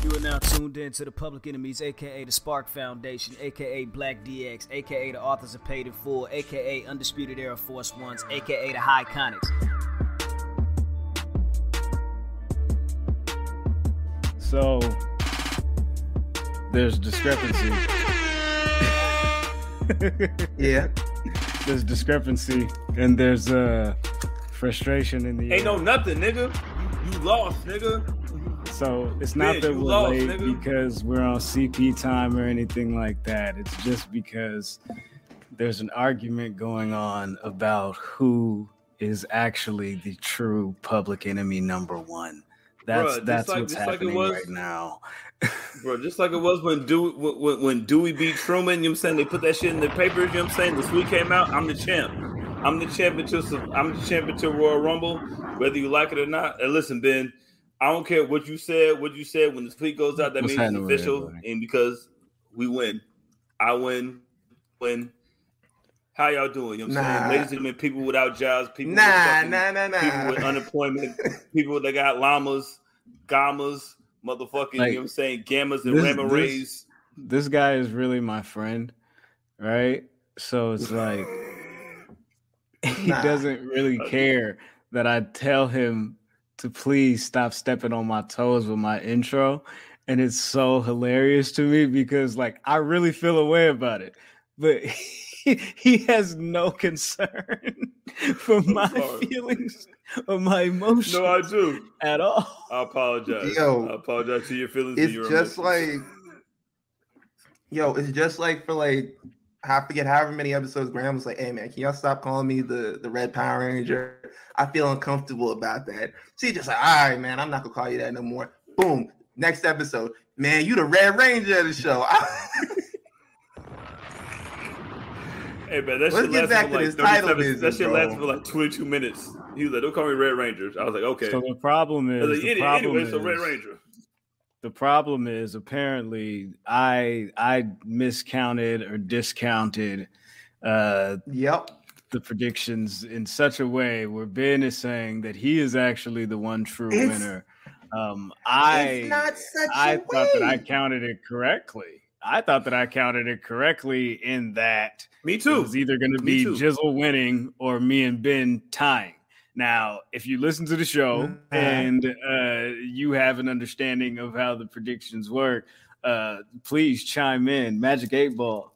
You are now tuned in to the Public Enemies, aka the Spark Foundation, aka Black DX, aka the Authors of Paid in Full, aka Undisputed Era Force Ones, aka the High Conics. So there's discrepancy. Yeah. There's discrepancy and there's frustration in the Ain't no nothing, nigga. You lost, nigga. So it's not that we're lost, late nigga. because we're on CP time or anything like that. It's just because there's an argument going on about who is actually the true public enemy number one. That's what's happening right now. Bro, just like it was when Dewey beat Truman, you know what I'm saying? They put that shit in the papers, you know what I'm saying? This week came out, I'm the champ. I'm the champ until Royal Rumble, whether you like it or not. And listen, Ben, I don't care what you said when the tweet goes out, that means it's official. And because we win. I win. How y'all doing? You know what I'm saying? Ladies and gentlemen, people without jobs, people with unemployment, people that got llamas, gammas, motherfucking, you know what I'm saying, gammas and ramma rays. This guy is really my friend, right? So it's like he doesn't really care that I tell him to please stop stepping on my toes with my intro. And it's so hilarious to me because like I really feel a way about it. But he has no concern for my feelings or my emotions. No, I do. At all. I apologize. Yo, I apologize to your feelings. It's and your just emotions. it's just like for like, I forget however many episodes Graham was like, hey man, can y'all stop calling me the Red Power Ranger? I feel uncomfortable about that. So he's just like, all right, man, I'm not gonna call you that no more. Boom. Next episode. Man, you the Red Ranger of the show. Hey man, that shit lasted for like 22 minutes. He was like, "Don't call me Red Ranger." I was like, "Okay." So the problem is, so Red Ranger. The problem is apparently I miscounted or discounted the predictions in such a way where Ben is saying that he is actually the one true winner. I thought that I counted it correctly. I thought that I counted it correctly in that me too. It was either going to be Jizzle winning or me and Ben tying. Now, if you listen to the show and you have an understanding of how the predictions work, please chime in. Magic 8 Ball,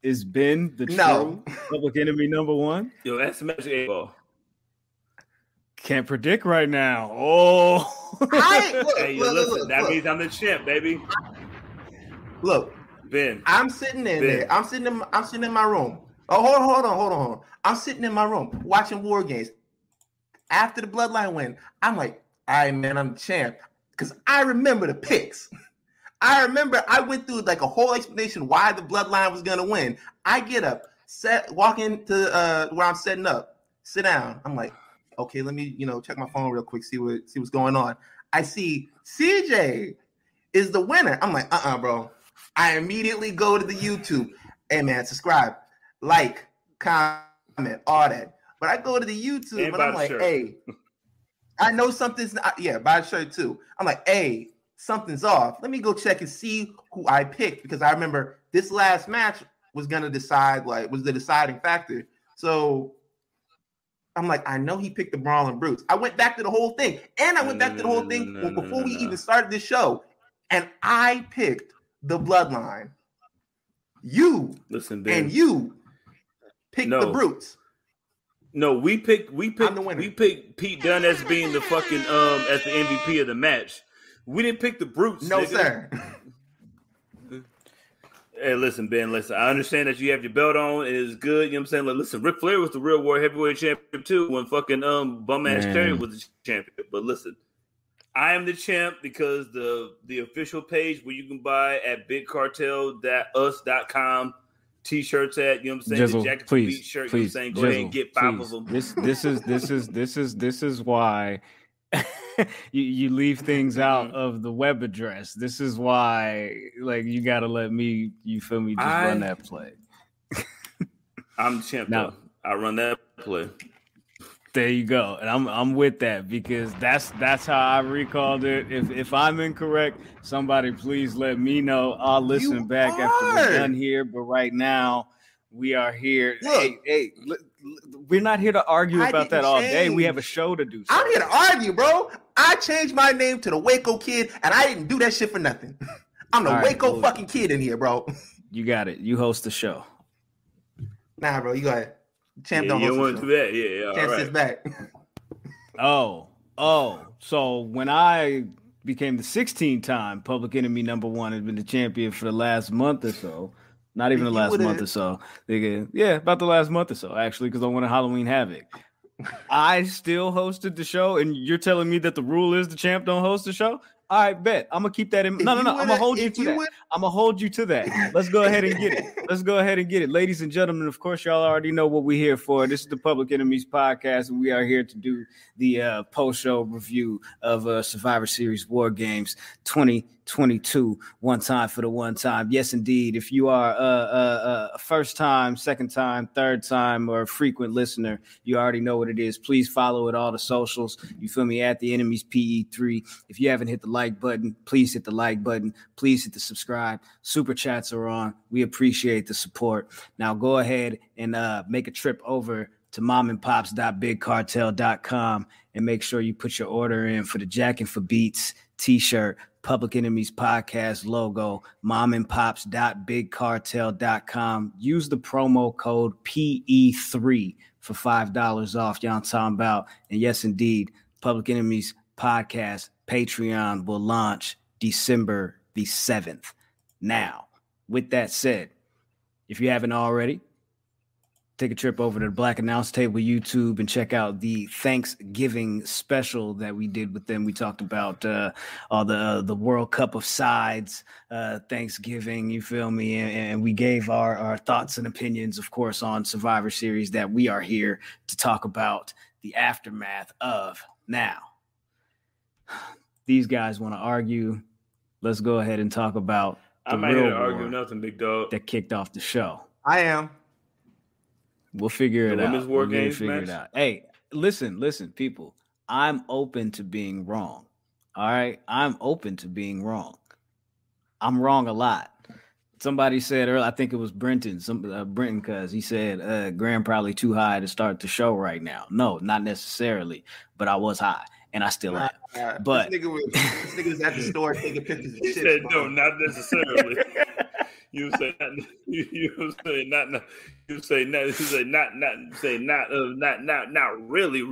is Ben the true public enemy number one? Yo, that's the Magic 8 Ball. Can't predict right now. Oh, listen, that means I'm the champ, baby. Look, Ben, I'm sitting in there. I'm sitting in my room. Oh, hold on. I'm sitting in my room watching War Games. After the Bloodline win, I'm like, all right, man, I'm the champ. Because I remember the picks. I went through like a whole explanation why the Bloodline was going to win. I get up, walk into where I'm setting up, sit down. I'm like, okay, let me, check my phone real quick, see what's going on. I see CJ is the winner. I'm like, bro. I immediately go to the YouTube. Hey, man, subscribe, like, comment, all that. But I go to the YouTube and I'm like, hey, I know something's not. Yeah, buy a shirt too. I'm like, hey, something's off. Let me go check and see who I picked because I remember this last match was going to decide, was the deciding factor. So I'm like, I know he picked the Brawling Brutes. I went back to the whole thing. And I went back to the whole thing before we even started this show. And I picked the Bloodline. You picked the Brutes. No, we picked Pete Dunne as being the fucking as the MVP of the match. We didn't pick the Brutes. No, nigga. Sir. Hey, listen, Ben, I understand that you have your belt on. It is good. You know what I'm saying? Like, listen, Ric Flair was the real World Heavyweight Champion too when fucking bum ass Terry was the champion. But listen, I am the champ because the official page where you can buy at bigcartel.us.com t-shirts at, you know what I'm saying? Jizzle, the Jacket please, Beat shirt, please, you know what I'm saying? Go Jizzle, ahead and get 5 please. of them. This is why you leave things out of the web address. This is why, you got to let me, you feel me, just run that play. I'm the champ now. I run that play. There you go, and I'm with that because that's how I recalled it. If I'm incorrect, somebody please let me know. I'll listen back after we're done here. But right now, we are here. Look, hey, we're not here to argue about that all day. We have a show to do. I'm here to argue, bro. I changed my name to the Waco Kid, and I didn't do that shit for nothing. I'm the Waco fucking kid in here, bro. You got it. You host the show. Nah, bro, you go ahead. Champ don't want to do that. Yeah, Champ sits back. So when I became the 16-time Public Enemy #1, has been the champion for the last month or so. Not even the last month or so. Yeah, about the last month or so, actually, because I won a Halloween Havoc. I still hosted the show, and you're telling me that the rule is the champ don't host the show? All right, bet. I'm gonna keep that in. No. I'm gonna hold you to that. I'm gonna hold you to that. Let's go ahead and get it. Ladies and gentlemen, of course, y'all already know what we're here for. This is the Public Enemies podcast, and we are here to do the post-show review of Survivor Series War Games 2022. One time for the one time. Yes, indeed. If you are a first time, second time, third time, or a frequent listener, you already know what it is. Please follow it all the socials. You feel me? At the Enemies PE3. If you haven't hit the like button, please hit the like button. Please hit the subscribe. Super chats are on. We appreciate the support. Now go ahead and make a trip over to momandpops.bigcartel.com and make sure you put your order in for the Jackin' for Beats t-shirt, Public Enemies podcast logo, momandpops.bigcartel.com. Use the promo code PE3 for $5 off. Y'all talking about. And yes, indeed, Public Enemies podcast Patreon will launch December the 7th. Now, with that said, if you haven't already, take a trip over to the Black Announce Table YouTube and check out the Thanksgiving special that we did with them. We talked about all the World Cup of Sides, Thanksgiving, you feel me? And we gave our thoughts and opinions, of course, on Survivor Series that we are here to talk about the aftermath of. Now, these guys want to argue. Let's go ahead and talk about the I'm not here to argue nothing, big dog. That kicked off the show. I am. We'll figure it out. Women's War Games match? Hey, listen, people. I'm open to being wrong. All right? I'm open to being wrong. I'm wrong a lot. Somebody said earlier, I think it was Brenton, because he said Graham probably too high to start the show right now. No, not necessarily, but I was high, and I still am. But this nigga was at the store taking pictures of shit. He said, no, not necessarily. You say not. Not really.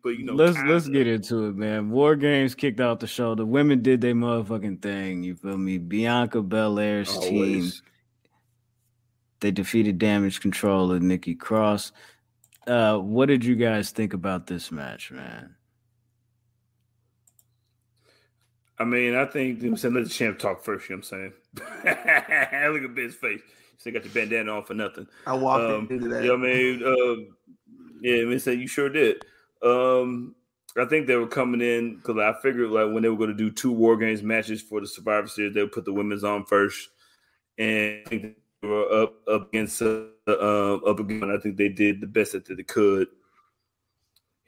But you know, let's get into it, man. War Games kicked off the show. The women did their motherfucking thing. You feel me? Bianca Belair's team. They defeated Damage CTRL Nikki Cross. What did you guys think about this match, man? I mean, I think let the champ talk first. You know what I'm saying? Look at Ben's face. You still got your bandana on for nothing. I walked into that. You know what I mean? Yeah, I mean, say you sure did. I think they were coming in because I figured like when they were going to do 2 War Games matches for the Survivor Series, they would put the women's on first, and I think they were up against up again. I think they did the best that they could.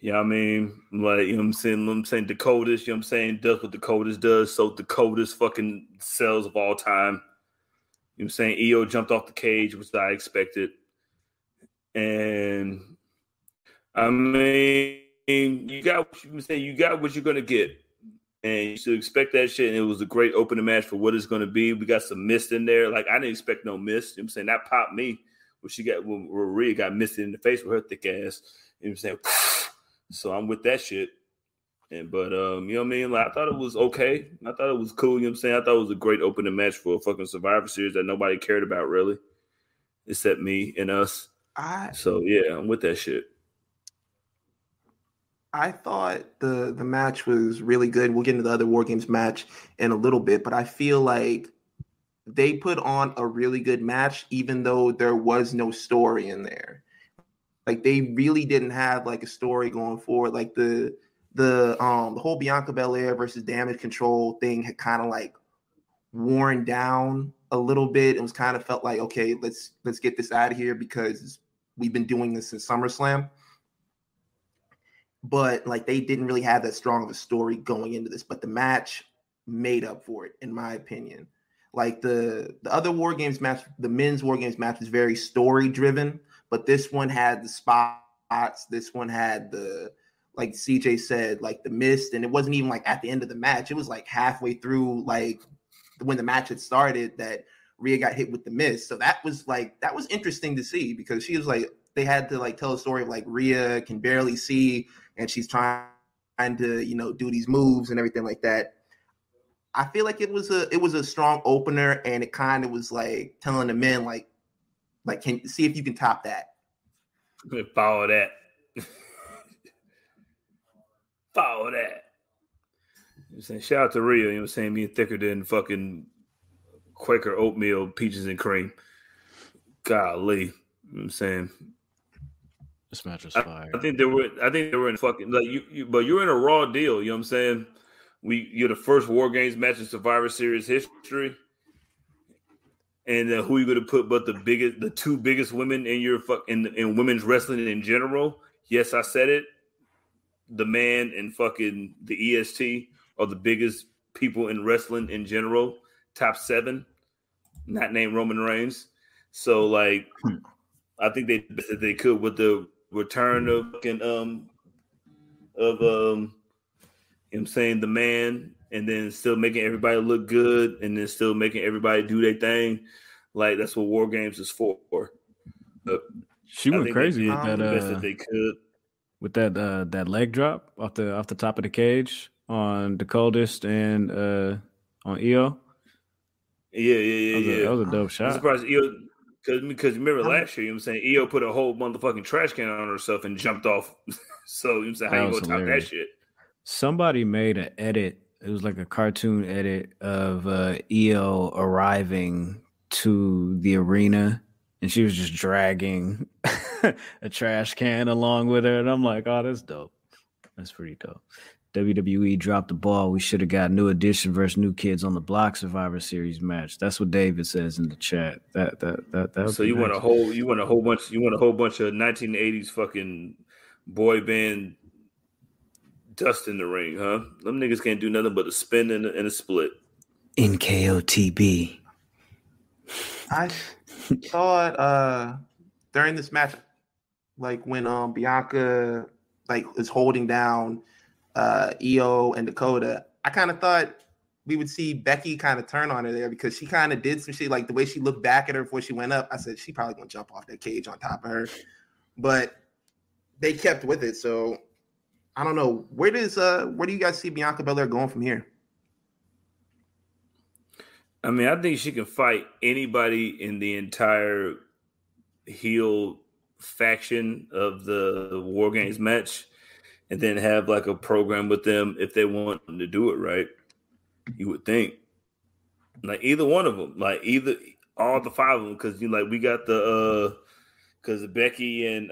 You know what I mean? Like, you know what I'm saying? Dakotas, you know what I'm saying? Does what Dakotas does. So Dakotas fucking sells of all time. You know what I'm saying? EO jumped off the cage, which I expected. And I mean, you got what you're gonna get. And you should expect that shit. And it was a great opening match for what it's gonna be. We got some mist in there. Like, I didn't expect no mist. You know what I'm saying? That popped me when Rhea got misted in the face with her thick ass. You know what I'm saying? So I'm with that shit. But you know what I mean? Like, I thought it was okay. I thought it was cool, you know what I'm saying? I thought it was a great opening match for a fucking Survivor Series that nobody cared about really. Except me and us. So yeah, I'm with that shit. I thought the match was really good. We'll get into the other War Games match in a little bit, but I feel like they put on a really good match, even though there was no story in there. Like, they really didn't have like a story going forward. Like the whole Bianca Belair versus Damage CTRL thing had kind of like worn down a little bit. It was kind of felt like, okay, let's get this out of here because we've been doing this since SummerSlam. but like they didn't really have that strong of a story going into this. But the match made up for it, in my opinion. Like the other War Games match, the men's War Games match was very story driven, but this one had the spots. This one had the, like CJ said, like the mist, and it wasn't even like at the end of the match. It was like halfway through, like when the match had started, that Rhea got hit with the mist. So that was interesting to see, because she was like, they had to like tell a story of like Rhea can barely see and she's trying to, you know, do these moves and everything like that. I feel like it was a strong opener, and it kind of was like telling the men like can see if you can top that. Follow that. Follow that. You know, saying, shout out to Rhea, you know what I'm saying, being thicker than fucking Quaker oatmeal, peaches and cream. Golly. You know what I'm saying? This match was fire. I think they were in fucking like but you're in a raw deal, you know what I'm saying? You're the first War Games match in Survivor Series history. And who are you going to put but the two biggest women in your in women's wrestling in general? Yes, I said it. The Man and fucking the EST are the biggest people in wrestling in general. Top 7, not named Roman Reigns. So like, I think they could with the return of you know what I'm saying, the Man, and then still making everybody look good, and then still making everybody do their thing. Like that's what War Games is for. She went crazy at that. The best that they could with that leg drop off the top of the cage on the coldest and on EO. Yeah. That was a dope shot. I'm surprised EO, because remember last year, you know what I'm saying, EO put a whole motherfucking trash can on herself and jumped off. So you know what I'm saying, how you gonna top that shit? Somebody made an edit. It was like a cartoon edit of EO arriving to the arena, and she was just dragging a trash can along with her. And I'm like, oh, that's dope. That's pretty dope. WWE dropped the ball. We should have got New Edition versus New Kids on the Block Survivor Series match. That's what David says in the chat. That so you want a whole bunch of 1980s fucking boy band dust in the ring, huh? Them niggas can't do nothing but a spin and a split. In KOTB. I thought during this match, like when Bianca like is holding down EO and Dakota, I kind of thought we would see Becky kind of turn on her there, because she kind of did some shit, like the way she looked back at her before she went up. I said she probably gonna jump off that cage on top of her, but they kept with it. So I don't know, where do you guys see Bianca Belair going from here? I mean, I think she can fight anybody in the entire heel faction of the War Games match, and then have like a program with them if they want them to do it right. You would think, like either one of them, like either all the 5 of them, because you know, like we got the because Becky and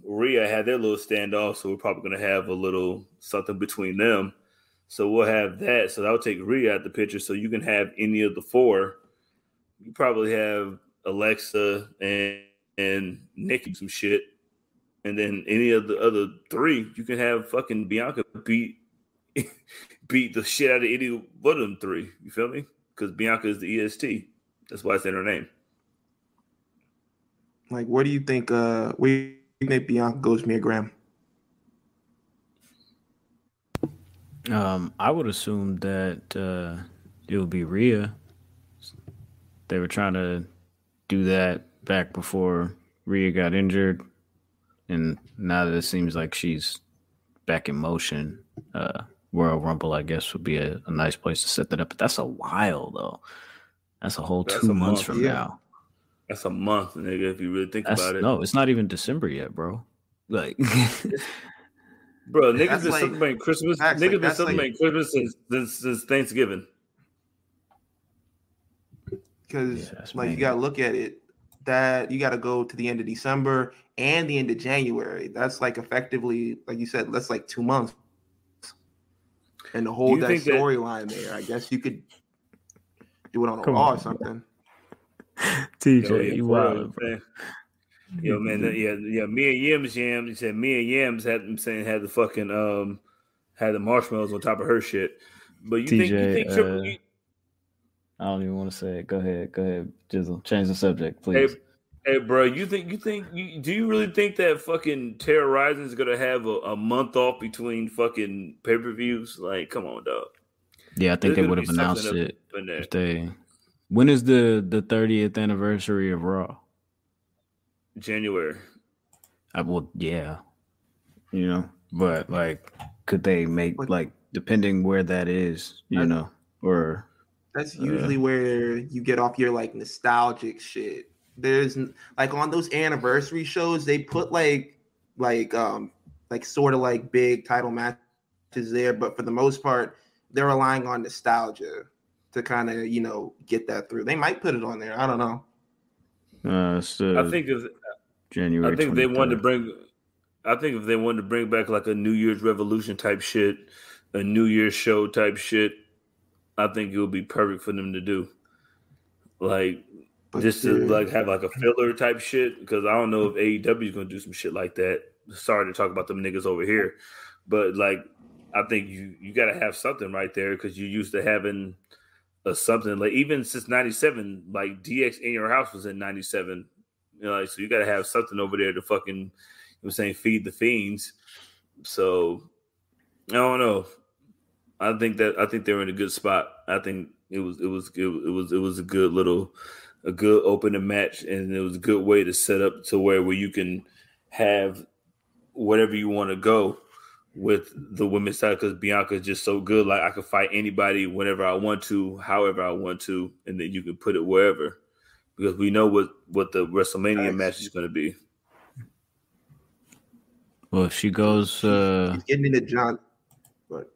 Rhea had their little standoff, so we're probably gonna have a little something between them. So we'll have that. So I'll take Rhea out the picture, so you can have any of the 4. You probably have Alexa and Nikki some shit. And then any of the other 3, you can have fucking Bianca beat the shit out of any one of them 3. You feel me? Because Bianca is the EST. That's why it's in her name. Like, where do you think Bianca goes, Mia Graham? I would assume that it would be Rhea. They were trying to do that back before Rhea got injured, and now that it seems like she's back in motion, Royal Rumble, I guess, would be a nice place to set that up. But that's a while, though. That's a whole 2 months from now. That's a month, nigga, if you really think about it. No, it's not even December yet, bro. Like, bro, niggas been celebrating Christmas. Niggas been celebrating Christmas since Thanksgiving. Because, you got to look at it, that you got to go to the end of December and the end of January. That's like effectively, like you said, that's like 2 months. And to hold that storyline there, I guess you could do it on a Raw or something. TJ, you wild, bro. Yo, man, yeah. Me and Yams. He said me and Yams had the fucking had the marshmallows on top of her shit. But you think Triple H? I don't even want to say it. Go ahead, Jizzle. Change the subject, please. Hey, bro, do you really think that fucking Terra Rising is gonna have a month off between fucking pay-per-views? Like, come on, dog. Yeah, I think they would have announced it. When is the 30th anniversary of Raw? January. Yeah, but like, could they make depending where that is, or that's usually where you get off your like nostalgic shit. There's like on those anniversary shows, they put like sort of like big title matches there, but for the most part, they're relying on nostalgia to kind of get that through. They might put it on there. I don't know. I think if January. I think if they wanted to bring back like a New Year's Revolution type shit, a New Year's show type shit, I think it would be perfect for them to do. Like. Just to like have like a filler type shit, because I don't know if AEW is gonna do some shit like that. Sorry to talk about them niggas over here, but like I think you gotta have something right there, because you used to having something like even since '97, like DX in your house was in '97. Like, so you gotta have something over there to fucking feed the fiends. So I don't know. I think they're in a good spot. I think it was a good opening match, and it was a good way to set up to where you can have whatever you want to go with the women's side, because Bianca is just so good. Like, I could fight anybody whenever I want to, however I want to, and then you can put it wherever, because we know what the WrestleMania match is going to be. Well, if she goes, she's getting into John. But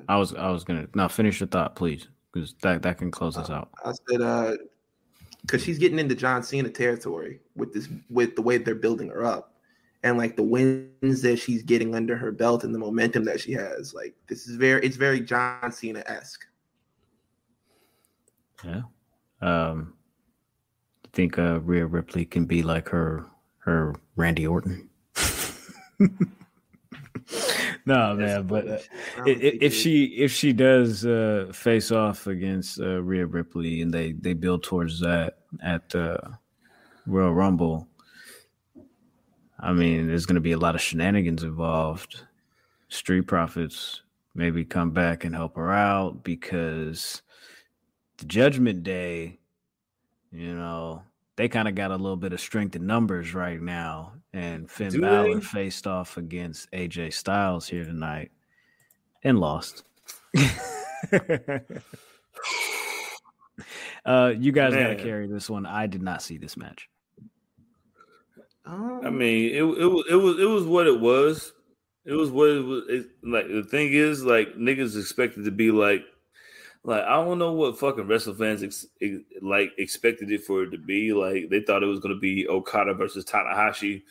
I was gonna finish your thought, please, because that can close us out. I said, because she's getting into John Cena territory with the way they're building her up, and like the wins that she's getting under her belt and the momentum that she has. Like, it's very John Cena-esque. Yeah. I think Rhea Ripley can be like her Randy Orton. No, man, but if she does face off against Rhea Ripley, and they build towards that at Royal Rumble, I mean, there's going to be a lot of shenanigans involved. Street Profits maybe come back and help her out, because the Judgment Day, they kind of got a little bit of strength in numbers right now. And Finn Balor faced off against AJ Styles here tonight and lost. You guys got to carry this one. I did not see this match. I mean, it was what it was. It was what it was. Like, the thing is, like, niggas expected to be like I don't know what fucking wrestling fans expected it for it to be. Like, they thought it was gonna be Okada versus Tanahashi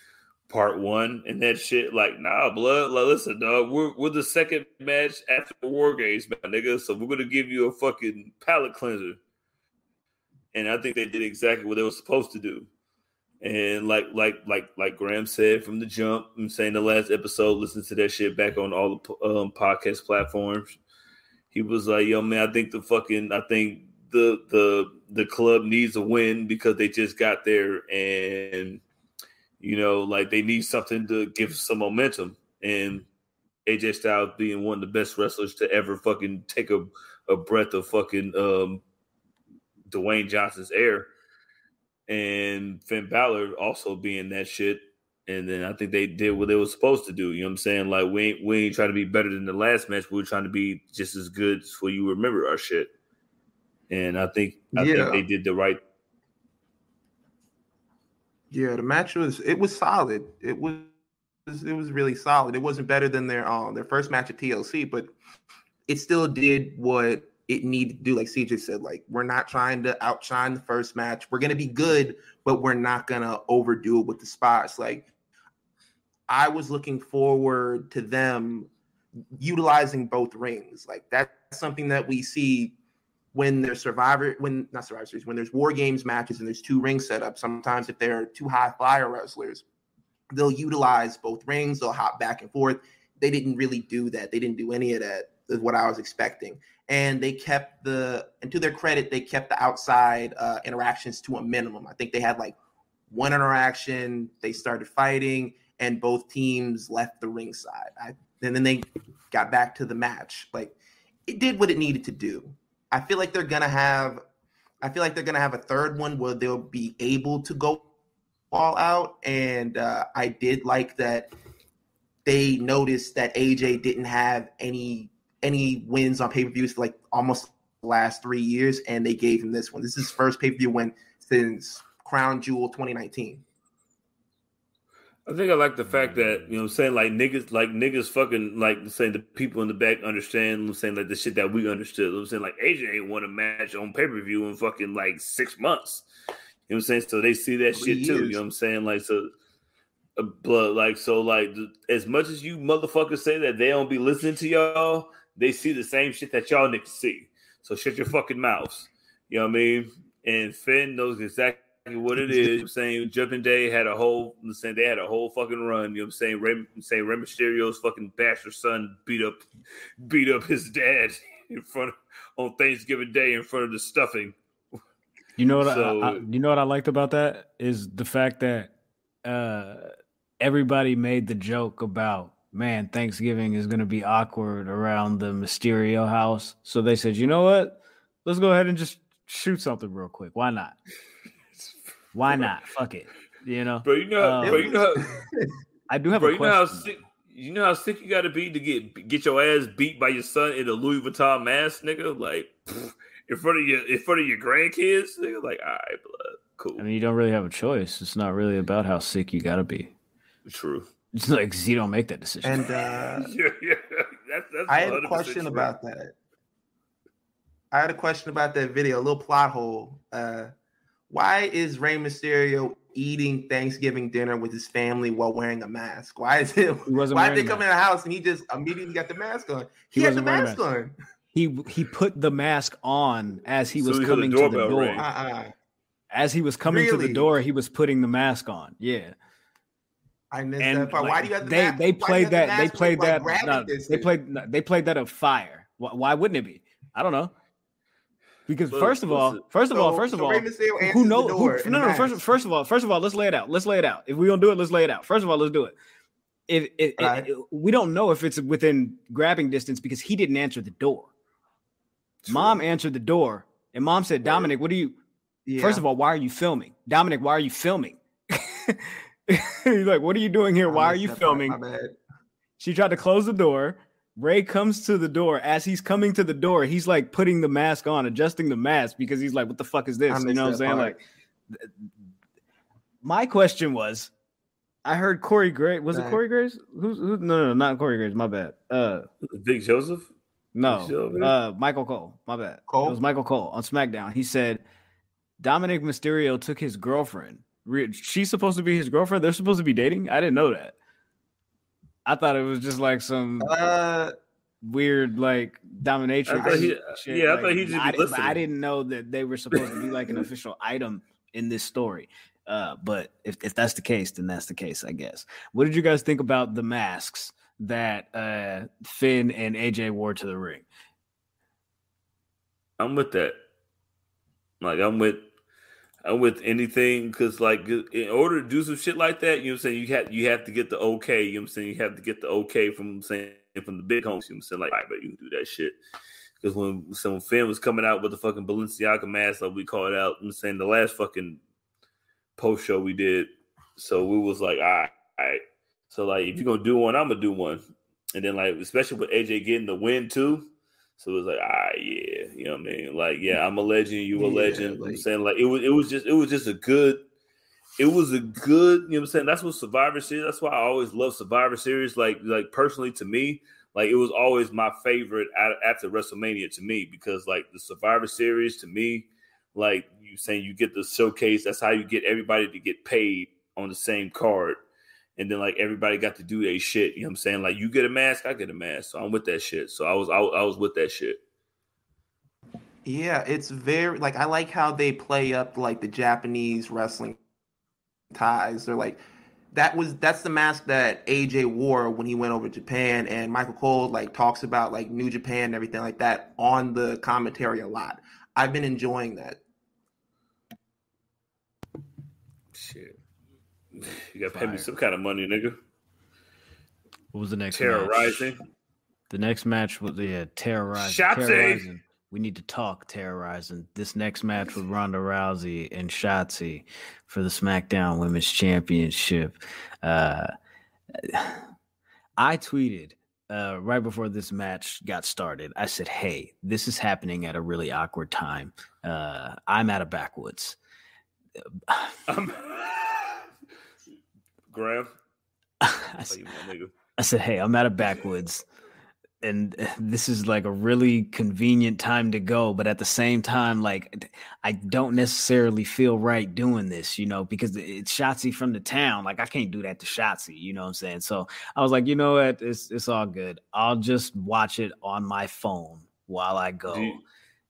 part 1 and that shit. Like, nah, blood. Like, listen, dog, we're the second match after the War Games, my nigga. So we're gonna give you a fucking palate cleanser. And I think they did exactly what they were supposed to do. And like Graham said from the jump, I'm saying the last episode, listen to that shit back on all the podcast platforms. He was like, "Yo, man, I think the club needs a win, because they just got there, and like, they need something to give some momentum." And AJ Styles being one of the best wrestlers to ever fucking take a breath of fucking Dwayne Johnson's air, and Finn Balor also being that shit. And then I think they did what they were supposed to do. You know what I'm saying? Like, we ain't trying to be better than the last match. We were trying to be just as good so you remember our shit. And I think they did the right. Yeah, the match was solid. It was really solid. It wasn't better than their first match at TLC, but it still did what it needed to do. Like CJ said, like, we're not trying to outshine the first match. We're gonna be good, but we're not gonna overdo it with the spots. Like, I was looking forward to them utilizing both rings. Like, that's something that we see when there's when there's War Games matches and there's 2 ring setups, sometimes if they're 2 high flyer wrestlers, they'll utilize both rings, they'll hop back and forth. They didn't really do that. They didn't do any of that, is what I was expecting. And they kept and to their credit, they kept the outside interactions to a minimum. I think they had like 1 interaction, they started fighting, and both teams left the ringside. And then they got back to the match. Like, it did what it needed to do. I feel like they're gonna have a 3rd one where they'll be able to go all out. And I did like that they noticed that AJ didn't have any wins on pay-per-views for like almost the last 3 years, and they gave him this one. This is his first pay-per-view win since Crown Jewel 2019. I think I like the fact that, you know what I'm saying, like niggas fucking, like, saying the people in the back understand, you know, saying like the shit that we understood. You know, I'm saying, like, AJ ain't won a match on pay-per-view in fucking like 6 months. You know what I'm saying? So they see that shit too. You know what I'm saying? Like, so as much as you motherfuckers say that they don't be listening to y'all, they see the same shit that y'all niggas see. So shut your fucking mouths. You know what I mean? And Finn knows exactly what it is. You know what I'm saying, Judgment Day had a whole fucking run. You know what I'm saying? Rey Mysterio's fucking bastard son beat up his dad on Thanksgiving Day in front of the stuffing. You know what? You know what I liked about that is the fact that everybody made the joke about, man, Thanksgiving is going to be awkward around the Mysterio house. So they said, you know what? Let's go ahead and just shoot something real quick. Why not? Why not? Fuck it. You know? Bro, you know how I do have a question. You know how sick you got to be to get your ass beat by your son in a Louis Vuitton mask, nigga? Like, in front of your grandkids, nigga? Like, all right, blood. Cool. I mean, you don't really have a choice. It's not really about how sick you got to be. True. It's like, you don't make that decision. And yeah. That's I had a question about that. I had a question about that video, a little plot hole. Why is Rey Mysterio eating Thanksgiving dinner with his family while wearing a mask? Why did they come in the house and he just immediately got the mask on? He had the mask on. He put the mask on as he was coming to the door. As he was coming to the door, he was putting the mask on. Yeah. I missed that part. Like, why do you got the mask? They played that of fire. Why wouldn't it be? I don't know. Because first of all, who knows? First of all, let's lay it out. If we're gonna do it, let's lay it out. First of all, let's do it. We don't know if it's within grabbing distance because he didn't answer the door. True. Mom answered the door, and Mom said, "Dominic, what are you?" Yeah. First of all, why are you filming? Dominic, why are you filming? He's like, "What are you doing here? Why are you filming?" She tried to close the door. Ray comes to the door. As he's coming to the door, he's like putting the mask on, adjusting the mask because he's like, what the fuck is this? You know what I'm saying? Like, my question was, I heard Corey Graves. Was it Corey Graves? Who? No, not Corey Graves. My bad. Big Joseph? No. Michael Cole. My bad. Cole? It was Michael Cole on SmackDown. He said, Dominic Mysterio took his girlfriend. She's supposed to be his girlfriend? They're supposed to be dating? I didn't know that. I thought it was just like some weird like dominatrix shit. I thought he just be listening. I didn't know that they were supposed to be like an official item in this story. But if that's the case, then that's the case, I guess. What did you guys think about the masks that Finn and AJ wore to the ring? I'm with that. Like, I'm with anything, because like in order to do some shit like that, you know what I'm saying, you have to get the okay, you know what I'm saying, you have to get the okay from the big homies, you know what I'm saying, like, all right, but you can do that shit. Because when Finn was coming out with the fucking Balenciaga mask, like we called it out, I'm saying, the last fucking post show we did, so we was like, all right. So like, if you're gonna do one, I'm gonna do one. And then like, especially with AJ getting the win too. So it was like, yeah, you know what I mean? Like, yeah, I'm a legend, you a legend. Like, I'm saying, like, it was just a good, you know what I'm saying? That's what Survivor Series, that's why I always love Survivor Series. Like personally to me, like, it was always my favorite after WrestleMania to me, because like the Survivor Series to me, like you saying, you get the showcase, that's how you get everybody to get paid on the same card. And then like everybody got to do their shit. You know what I'm saying? Like, you get a mask, I get a mask. So I'm with that shit. So I was with that shit. Yeah, it's very like I like how they play up like the Japanese wrestling ties. They're like that's the mask that AJ wore when he went over to Japan, and Michael Cole like talks about like New Japan and everything like that on the commentary a lot. I've been enjoying that. Shit. You gotta pay me some kind of money, nigga. What was the next Terrorizing. match? The next match was Terrorizing. Shotzi. Terrorizing. We need to talk Terrorizing. This next match with Ronda Rousey and Shotzi for the SmackDown Women's Championship. I tweeted right before this match got started. I said, hey, this is happening at a really awkward time. I'm at a backwoods. Graham. I said, hey, I'm at a backwoods. And this is like a really convenient time to go. But at the same time, like, I don't necessarily feel right doing this, you know, because it's Shotzi from the town. Like, I can't do that to Shotzi, you know what I'm saying? So I was like, you know what? It's all good. I'll just watch it on my phone while I go.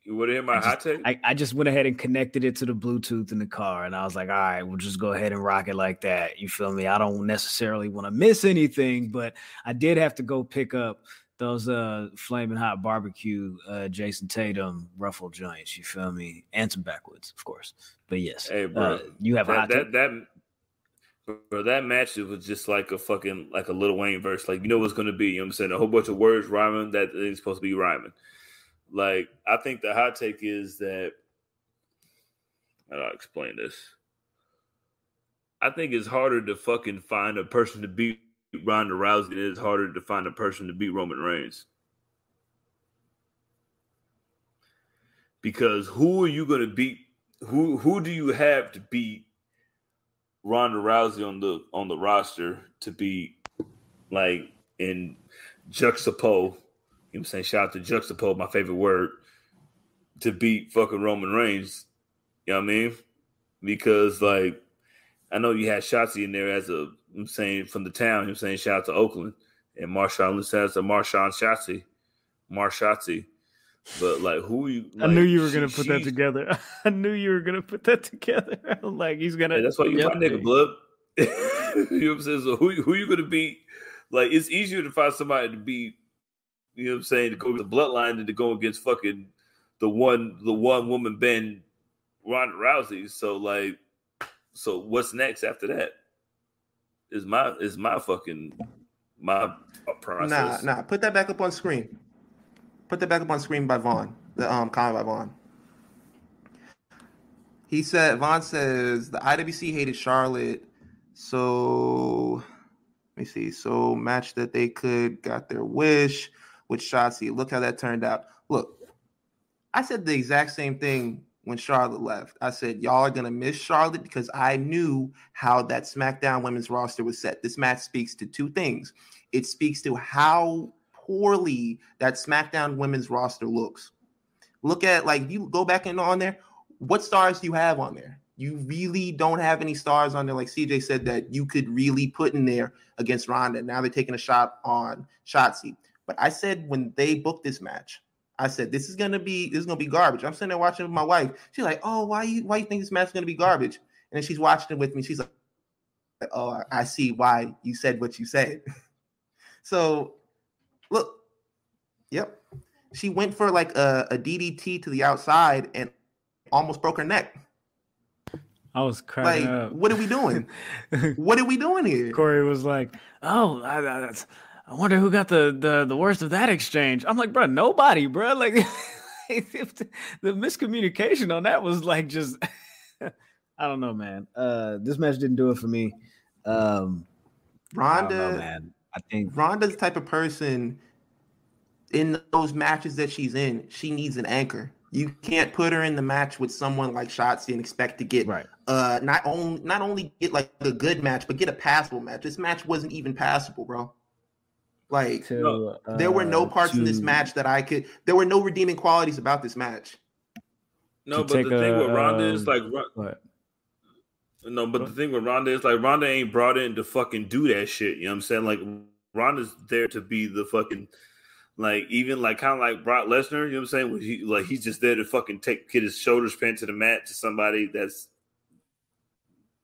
You want to hear my hot take? I just went ahead and connected it to the Bluetooth in the car. And I was like, all right, we'll just go ahead and rock it like that. You feel me? I don't necessarily want to miss anything, but I did have to go pick up those flaming hot barbecue Jason Tatum ruffle joints, you feel me? And some backwoods, of course. But yes, hey, bro, you have a hot take? That match, it was just like a fucking like a Lil Wayne verse. Like, you know what's gonna be, you know what I'm saying? A whole bunch of words rhyming that ain't supposed to be rhyming. Like, I think the hot take is that, how do I explain this? I think it's harder to fucking find a person to beat Ronda Rousey than it is harder to find a person to beat Roman Reigns. Because who are you going to beat? Who do you have to beat Ronda Rousey on the roster to beat, like, in juxtapose? You know what I'm saying? Shout out to juxtapose, my favorite word, to beat fucking Roman Reigns. You know what I mean? Because, like, I know you had Shotzi in there as a, I'm saying, from the town. You know what I'm saying? Shout out to Oakland. And Marshawn says to Marshawn Shotzi. But, like, who you... Like, I knew you were going to put that together. I knew you were going to put that together. I'm like, he's going to... Hey, that's why you my nigga, blood. You know what I'm saying? So who you going to beat? Like, it's easier to find somebody to beat, you know what I'm saying, to go with the bloodline than to go against fucking the one woman band Ronda Rousey. So, like, so what's next after that? Is my process. Nah. Put that back up on screen. Put that back up on screen by Vaughn. The comment by Vaughn. Vaughn says the IWC hated Charlotte, so let me see. So match that they got their wish with Shotzi. Look how that turned out. Look, I said the exact same thing when Charlotte left. I said, y'all are going to miss Charlotte because I knew how that SmackDown women's roster was set. This match speaks to two things. It speaks to how poorly that SmackDown women's roster looks. Look at, like, you go back and on there. What stars do you have on there? You really don't have any stars on there. Like CJ said, that you could really put in there against Ronda. Now they're taking a shot on Shotzi. But I said when they booked this match, I said this is gonna be garbage. I'm sitting there watching with my wife. She's like, "Oh, why you think this match is gonna be garbage?" And then she's watching it with me. She's like, "Oh, I see why you said what you said." So, look, yep, she went for like a DDT to the outside and almost broke her neck. I was cracking up. What are we doing? What are we doing here? Corey was like, "Oh, I wonder who got the worst of that exchange." I'm like, bro, nobody, bro. Like, the miscommunication on that was like just, I don't know, man. This match didn't do it for me. Ronda, I don't know, man. I think Ronda's the type of person in those matches that she's in, she needs an anchor. You can't put her in the match with someone like Shotzi and expect to get not only get like a good match, but get a passable match. This match wasn't even passable, bro. Like, there were no parts in this match that there were no redeeming qualities about this match. No, but the thing with Ronda is like, the thing with Ronda is like, Ronda ain't brought in to fucking do that shit. You know what I'm saying? Like, Ronda's there to be the fucking, Like even like kind of like Brock Lesnar, you know what I'm saying? When he's just there to fucking get his shoulders pinned to the mat to somebody that's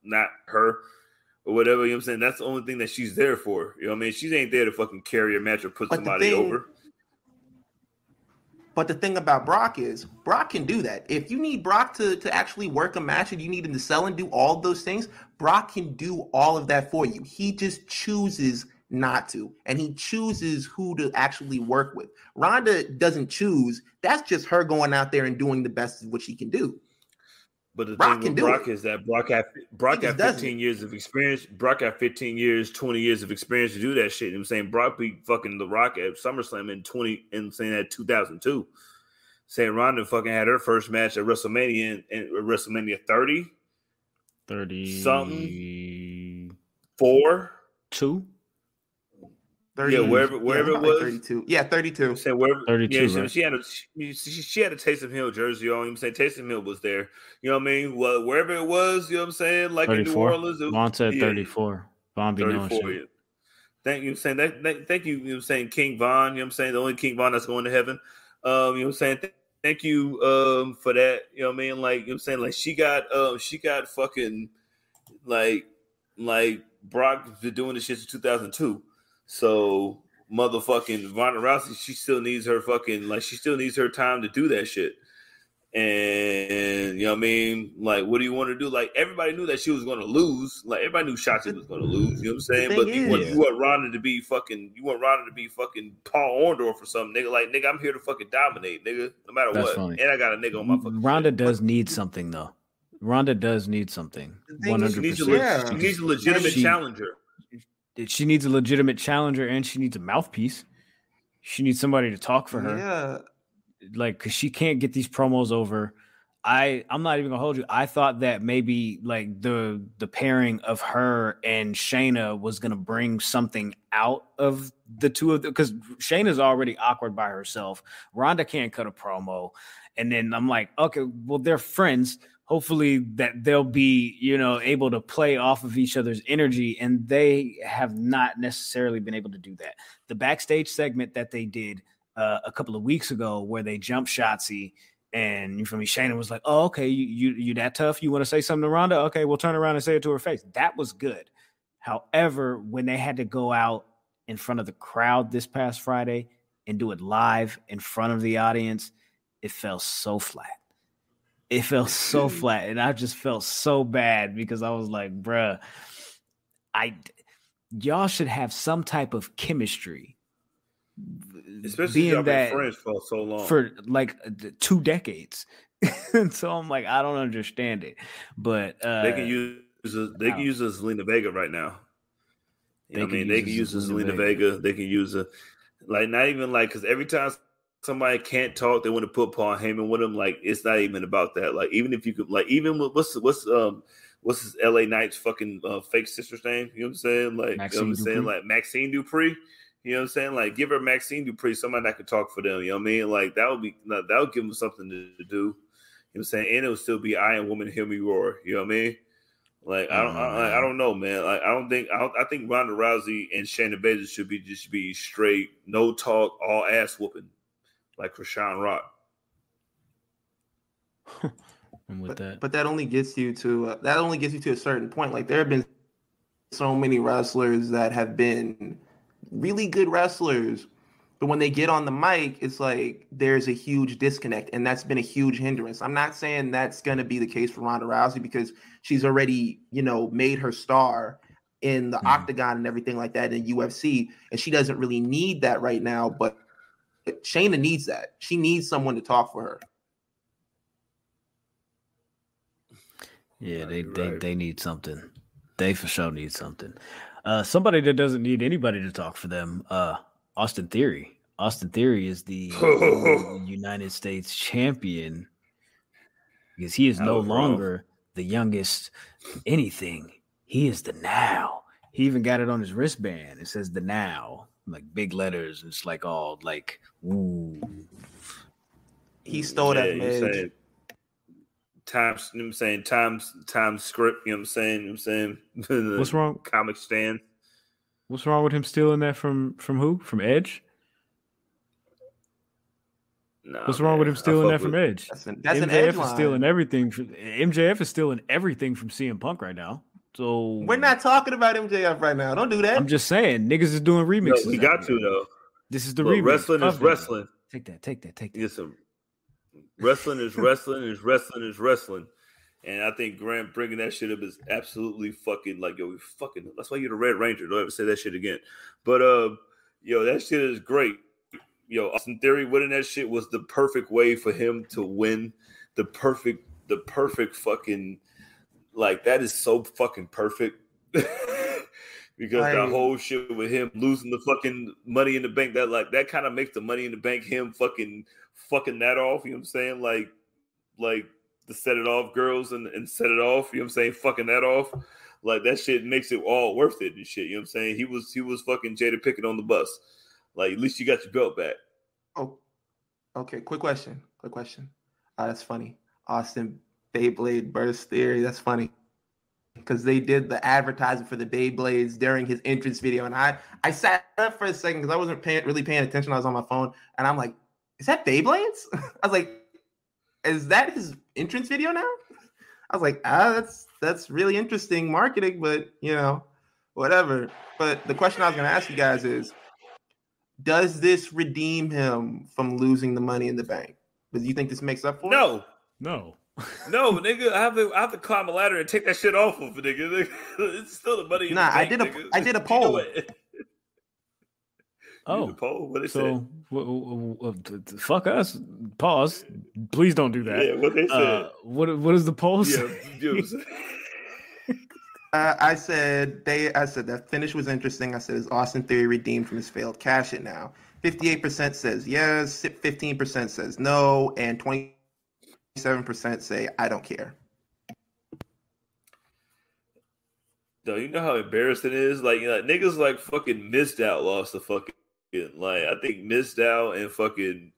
not her or whatever. You know what I'm saying? That's the only thing that she's there for. You know what I mean? She ain't there to fucking carry a match or put somebody over. But the thing about Brock is Brock can do that. If you need Brock to actually work a match and you need him to sell and do all of those things, Brock can do all of that for you. He just chooses not to, and he chooses who to actually work with. Ronda doesn't choose. That's just her going out there and doing the best of what she can do. But the thing with Brock is that Brock had 15 years of experience. Brock had 15 years, 20 years of experience to do that shit. You know what I'm saying? Brock beat fucking The Rock at SummerSlam in 2002. Saying Ronda fucking had her first match at WrestleMania in WrestleMania 30 something 2. 30, yeah, wherever it was. 32. Yeah, 32. Saying wherever, 32. Yeah, right? she had a Taste of Hill jersey on. I'm saying Taste of Hill was there. You know what I mean? Well, wherever it was, you know what I'm saying? Like 34. In New Orleans. Vaughn said 34. Vaughn be knowing shit. Yeah. Thank you. Saying that. Thank you. You know what I'm saying? King Von. You know what I'm saying? The only King Von that's going to heaven. You know what I'm saying? Thank you for that. You know what I mean? Like, you know what I'm saying? Like she got fucking like Brock been doing this shit since 2002. So motherfucking Ronda Rousey, she still needs her time to do that shit. And you know what I mean? Like, what do you want to do? Like, everybody knew that she was gonna lose. Like, everybody knew Shotzi was gonna lose, you know what I'm saying? But you want Ronda to be fucking Paul Orndorff or something, nigga. Like, nigga, I'm here to fucking dominate, nigga, no matter what. Funny. And I got a nigga on my fucking Ronda shit. does need something though. Ronda does need something. 100%. She needs a legitimate challenger. She needs a legitimate challenger, and she needs a mouthpiece. She needs somebody to talk for her. Yeah. Like, because she can't get these promos over. I'm not even gonna hold you. I thought that maybe like the pairing of her and Shayna was gonna bring something out of the two of them, because Shayna's already awkward by herself. Ronda can't cut a promo, and then I'm like, okay, well, they're friends. Hopefully that they'll be, able to play off of each other's energy, and they have not necessarily been able to do that. The backstage segment that they did a couple of weeks ago, where they jumped Shotzi, and you feel me, Shayna was like, "Oh, okay, you that tough? You want to say something to Ronda? Okay, we'll turn around and say it to her face." That was good. However, when they had to go out in front of the crowd this past Friday and do it live in front of the audience, it fell so flat. It felt so flat, and I just felt so bad because I was like, bruh, y'all should have some type of chemistry. Especially y'all been friends for so long. For like 2 decades. And so I'm like, I don't understand it. But they can use Zelina Vega right now. You know what I mean? They can use Zelina Vega. They can use not even like, because every time somebody can't talk, they want to put Paul Heyman with them. Like, it's not even about that. Like, even if you could, like, even with what's his LA Knight's fucking fake sister's name? You know what I'm saying? Like, Maxine, you know what I'm saying? Like Maxine Dupree. You know what I'm saying? Like, give her Maxine Dupree, somebody that could talk for them. You know what I mean? Like, that would give them something to do. You know what I'm saying? And it would still be Iron Woman, Hear Me Roar. You know what I mean? Like, I don't know, man. Like, I think Ronda Rousey and Shayna Baszler should be straight, no talk, all ass whooping, like Krishan Rock. But that only gets you to a certain point. Like, there have been so many wrestlers that have been really good wrestlers, but when they get on the mic, it's like there's a huge disconnect, and that's been a huge hindrance. I'm not saying that's going to be the case for Ronda Rousey, because she's already, made her star in the octagon and everything like that in UFC, and she doesn't really need that right now. But Shayna needs that. She needs someone to talk for her. Yeah, they need something. They for sure need something. Somebody that doesn't need anybody to talk for them, Austin Theory. Austin Theory is the United States champion, because he is no longer the youngest anything. He is the now. He even got it on his wristband. It says the now, like big letters. It's like all like, ooh. He stole that message. Times, you know what I'm saying? Times script, you know what I'm saying? What's wrong? Comic stand. What's wrong with him stealing that from who? From Edge? Nah, what's wrong with him stealing that from Edge? That's MJF an Edge is line. stealing everything. MJF is stealing everything from CM Punk right now. So We're not talking about MJF right now. Don't do that. I'm just saying, niggas is doing remixes. No, we got to though. This is the Look, remix. wrestling is wrestling. Take that. Yes, wrestling is wrestling. And I think Grant bringing that shit up is absolutely fucking like, yo, that's why you're the Red Ranger. Don't ever say that shit again. But, yo, that shit is great. Yo, Austin Theory winning that shit was the perfect way for him to win. The perfect fucking, like, that is so fucking perfect. Because the whole shit with him losing the fucking Money in the Bank, that kind of makes the Money in the Bank him fucking that off. You know what I'm saying? Like to set it off, girls, and set it off. You know what I'm saying? Fucking that off. Like that shit makes it all worth it and shit. You know what I'm saying? He was fucking Jada Pickett on the bus. Like at least you got your belt back. Oh, okay. Quick question. That's funny. Austin Beyblade burst theory. That's funny. Because they did the advertising for the Beyblades during his entrance video. And I sat up for a second because I wasn't really paying attention. I was on my phone. And I'm like, is that Beyblades? I was like, is that his entrance video now? I was like, that's really interesting marketing, but, whatever. But the question I was going to ask you guys is, does this redeem him from losing the Money in the Bank? Do you think this makes up for it? No. No, nigga, I have to climb a ladder and take that shit off of it, nigga. It's still the Money in the Bank, I did a poll. The poll? What they said? Fuck us. Pause. Please don't do that. Yeah, what they said. What is the poll say? I said that finish was interesting. I said, is Austin Theory redeemed from his failed cash it now? 58% says yes, 15% says no, and 27% say I don't care. No, you know how embarrassing it is? Like niggas like fucking Mizdow lost the fucking, like, I think Mizdow and fucking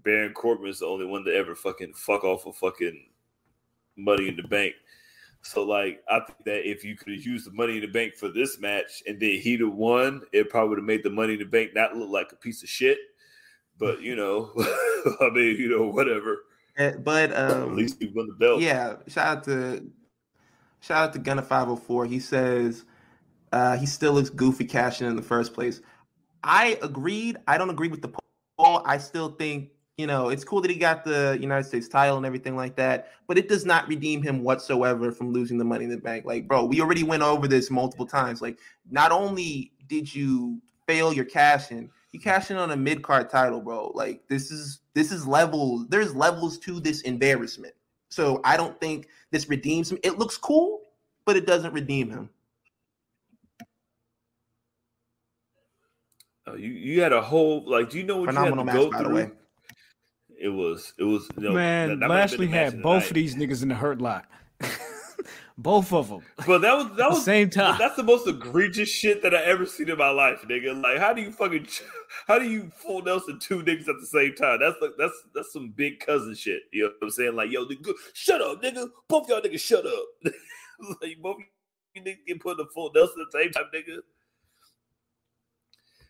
Baron Corbin is the only one to ever fucking fuck off of fucking Money in the Bank. So, like, I think that if you could have used the Money in the Bank for this match and then he'd have won, it probably would have made the Money in the Bank not look like a piece of shit. But, I mean, whatever. But at least he won the belt. Yeah, shout out to Gunna 504. He says he still looks goofy cashing in the first place. I agreed. I don't agree with the poll. I still think, it's cool that he got the United States title and everything like that, but it does not redeem him whatsoever from losing the Money in the Bank. Like, bro, we already went over this multiple times. Like, not only did you fail your cash in, you cash in on a mid-card title, bro. Like, this is levels. There's levels to this embarrassment. So I don't think this redeems him. It looks cool, but it doesn't redeem him. Oh, you had a whole, like, do you know what phenomenal you had to match, go by through? the way. It was man. Lashley had both of these niggas in the Hurt Lock. Both of them. But that was the same time. That's the most egregious shit that I ever seen in my life, nigga. Like, how do you full Nelson two niggas at the same time? That's some big cousin shit. You know what I'm saying? Like, yo, nigga, shut up, nigga. Both y'all niggas shut up. Like, both you niggas get put in the full Nelson at the same time, nigga.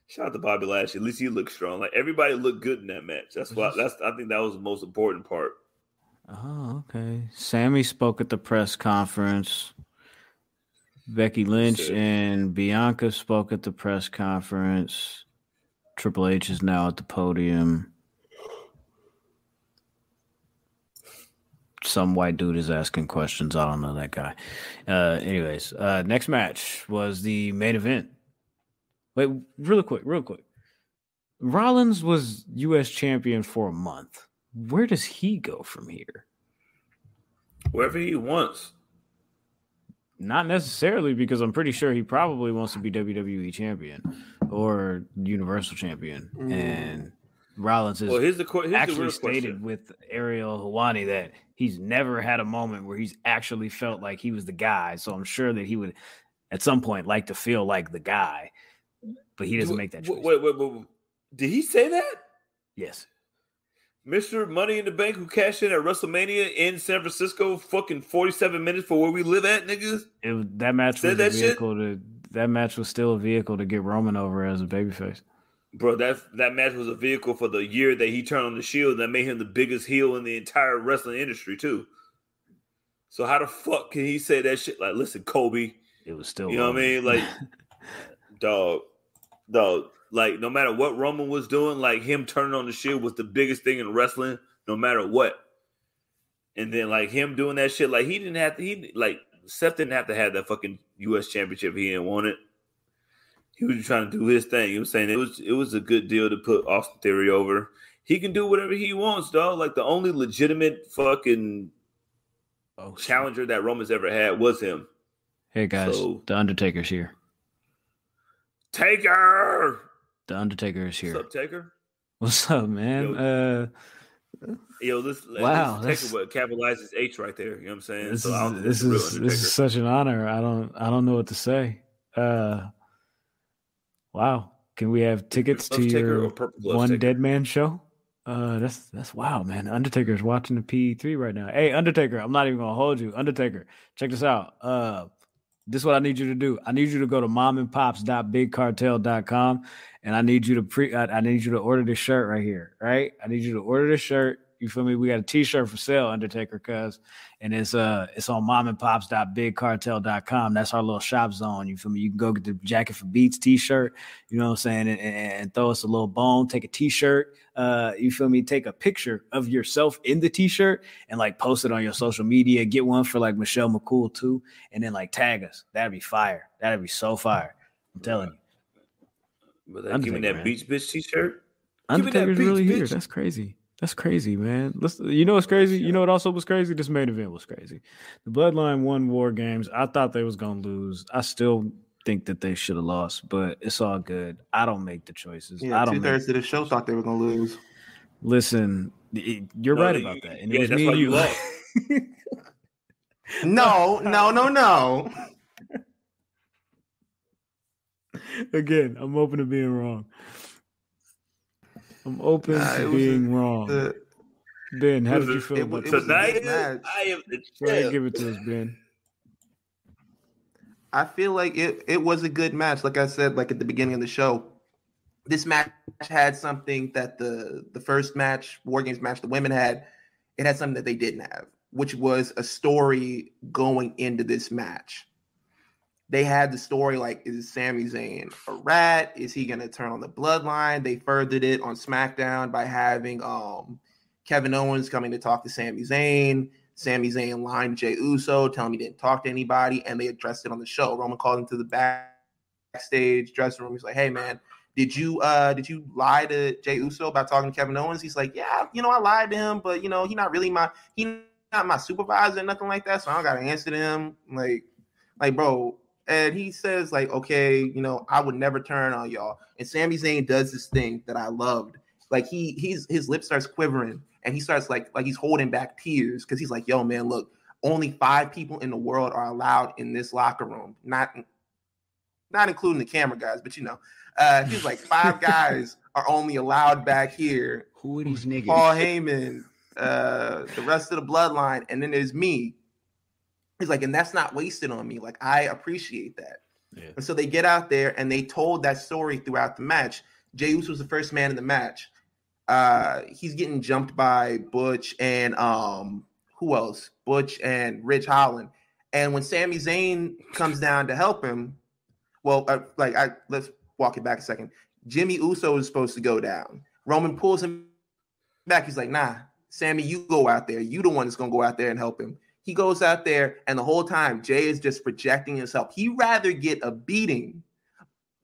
Shout out to Bobby Lashley. At least he looked strong. Like, everybody looked good in that match. I think that was the most important part. Oh, okay. Sami spoke at the press conference. Becky Lynch and Bianca spoke at the press conference. Triple H is now at the podium. Some white dude is asking questions. I don't know that guy. Anyways, next match was the main event. Wait, real quick. Rollins was U.S. champion for a month. Where does he go from here? Wherever he wants. Not necessarily, because I'm pretty sure he probably wants to be WWE champion or Universal champion. And Rollins has actually stated with Ariel Helwani that he's never had a moment where he's actually felt like he was the guy. So I'm sure that he would at some point like to feel like the guy, but he doesn't make that choice. Wait. Did he say that? Yes. Mr. Money in the Bank who cashed in at WrestleMania in San Francisco fucking 47 minutes for where we live at, niggas? That match was still a vehicle to get Roman over as a babyface. Bro, that match was a vehicle for the year that he turned on the Shield that made him the biggest heel in the entire wrestling industry, too. So how the fuck can he say that shit? Like, listen, Kobe. It was still, you know what I mean? Like, dog. Like, no matter what Roman was doing, like him turning on the Shield was the biggest thing in wrestling, no matter what. And then like him doing that shit, like Seth didn't have to have that fucking U.S. championship. He didn't want it. He was trying to do his thing. You know what I'm saying? It was a good deal to put Austin Theory over. He can do whatever he wants, dog. Like the only legitimate fucking challenger that Roman's ever had was him. Hey guys, the Undertaker's here. Taker! The Undertaker is here. What's up, Taker? What's up, man? This wow, Taker what capitalizes H right there. You know what I'm saying? This is such an honor. I don't know what to say. Wow. Can we have tickets to your One Dead Man show? That's wow, man. Undertaker's watching the PE3 right now. Hey, Undertaker, I'm not even gonna hold you. Undertaker, check this out. This is what I need you to do. I need you to go to momandpops.bigcartel.com and I need you to order this shirt right here, right? I need you to order this shirt. You feel me? We got a t-shirt for sale, Undertaker, and it's on momandpops.bigcartel.com. That's our little shop zone. You feel me? You can go get the Jacket for Beats t-shirt, you know what I'm saying, and throw us a little bone, take a t-shirt, you feel me? Take a picture of yourself in the t-shirt and like post it on your social media. Get one for like Michelle McCool too, and then like tag us. That'd be fire. That'd be so fire. I'm telling you. But give me that Beach Bitch t-shirt. Undertaker's really here. That's crazy. That's crazy, man. Listen, you know what's crazy? You know what also was crazy? This main event was crazy. The Bloodline won War Games. I thought they was going to lose. I still think that they should have lost, but it's all good. I don't make the choices. Yeah, 2/3 of the show thought they were going to lose. Listen, you're right about that. And it was me and you. No. Again, I'm open to being wrong. I'm open to being wrong. Ben, how did you feel about tonight? I am the champ. Give it to us, Ben. I feel like it was a good match. Like I said, like at the beginning of the show, this match had something that the first match, War Games match, the women had. It had something that they didn't have, which was a story going into this match. They had the story like, is Sami Zayn a rat? Is he going to turn on the Bloodline? They furthered it on SmackDown by having Kevin Owens coming to talk to Sami Zayn. Sami Zayn lined Jey Uso, telling him he didn't talk to anybody, and they addressed it on the show. Roman called him to the backstage dressing room. He's like, hey, man, did you lie to Jey Uso about talking to Kevin Owens? He's like, yeah, I lied to him, but, he's not my supervisor or nothing like that, so I don't got to answer to him. Like, bro. And he says, like, okay, I would never turn on y'all. And Sami Zayn does this thing that I loved. Like, his lip starts quivering, and he starts like he's holding back tears because he's like, yo, man, look, only 5 people in the world are allowed in this locker room. Not including the camera guys, but he's like, 5 guys are only allowed back here. Who are these niggas? Paul Heyman, the rest of the Bloodline, and then there's me. He's like, and that's not wasted on me. Like, I appreciate that. Yeah. And so they get out there and they told that story throughout the match. Jey Uso was the first man in the match. He's getting jumped by Butch and who else? Butch and Rich Holland. And when Sami Zayn comes down to help him, let's walk it back a second. Jimmy Uso is supposed to go down. Roman pulls him back. He's like, nah, Sammy, you go out there. You the one that's going to go out there and help him. He goes out there, and the whole time, Jay is just projecting himself. He'd rather get a beating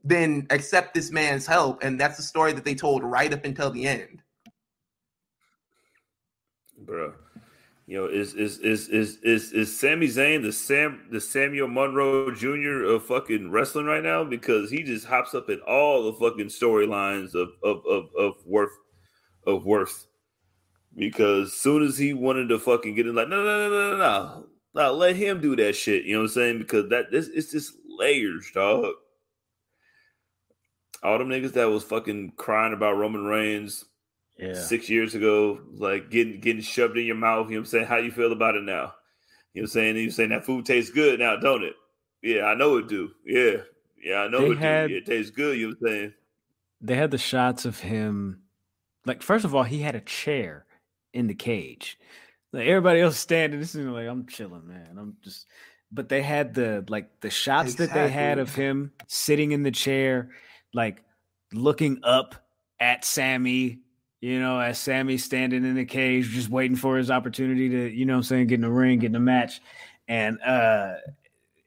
than accept this man's help, and that's the story that they told right up until the end. Bro, is Sami Zayn the Samuel Monroe Jr. of fucking wrestling right now? Because he just hops up in all the fucking storylines of worth. Because soon as he wanted to fucking get in, like, no, let him do that shit. You know what I'm saying? Because it's just layers, dog. All them niggas that was fucking crying about Roman Reigns 6 years ago, like getting shoved in your mouth. You know what I'm saying? How you feel about it now? You know what I'm saying? You're saying that food tastes good now, don't it? Yeah, I know it do. Yeah, I know it do. Yeah, it tastes good. You know what I'm saying? they had the shots of him. Like, first of all, he had a chair in the cage. Like, everybody else standing. This is like, I'm chilling, man. But they had the shots that they had of him sitting in the chair, like looking up at Sami, as Sami's standing in the cage, just waiting for his opportunity to, get in the ring, get in the match. And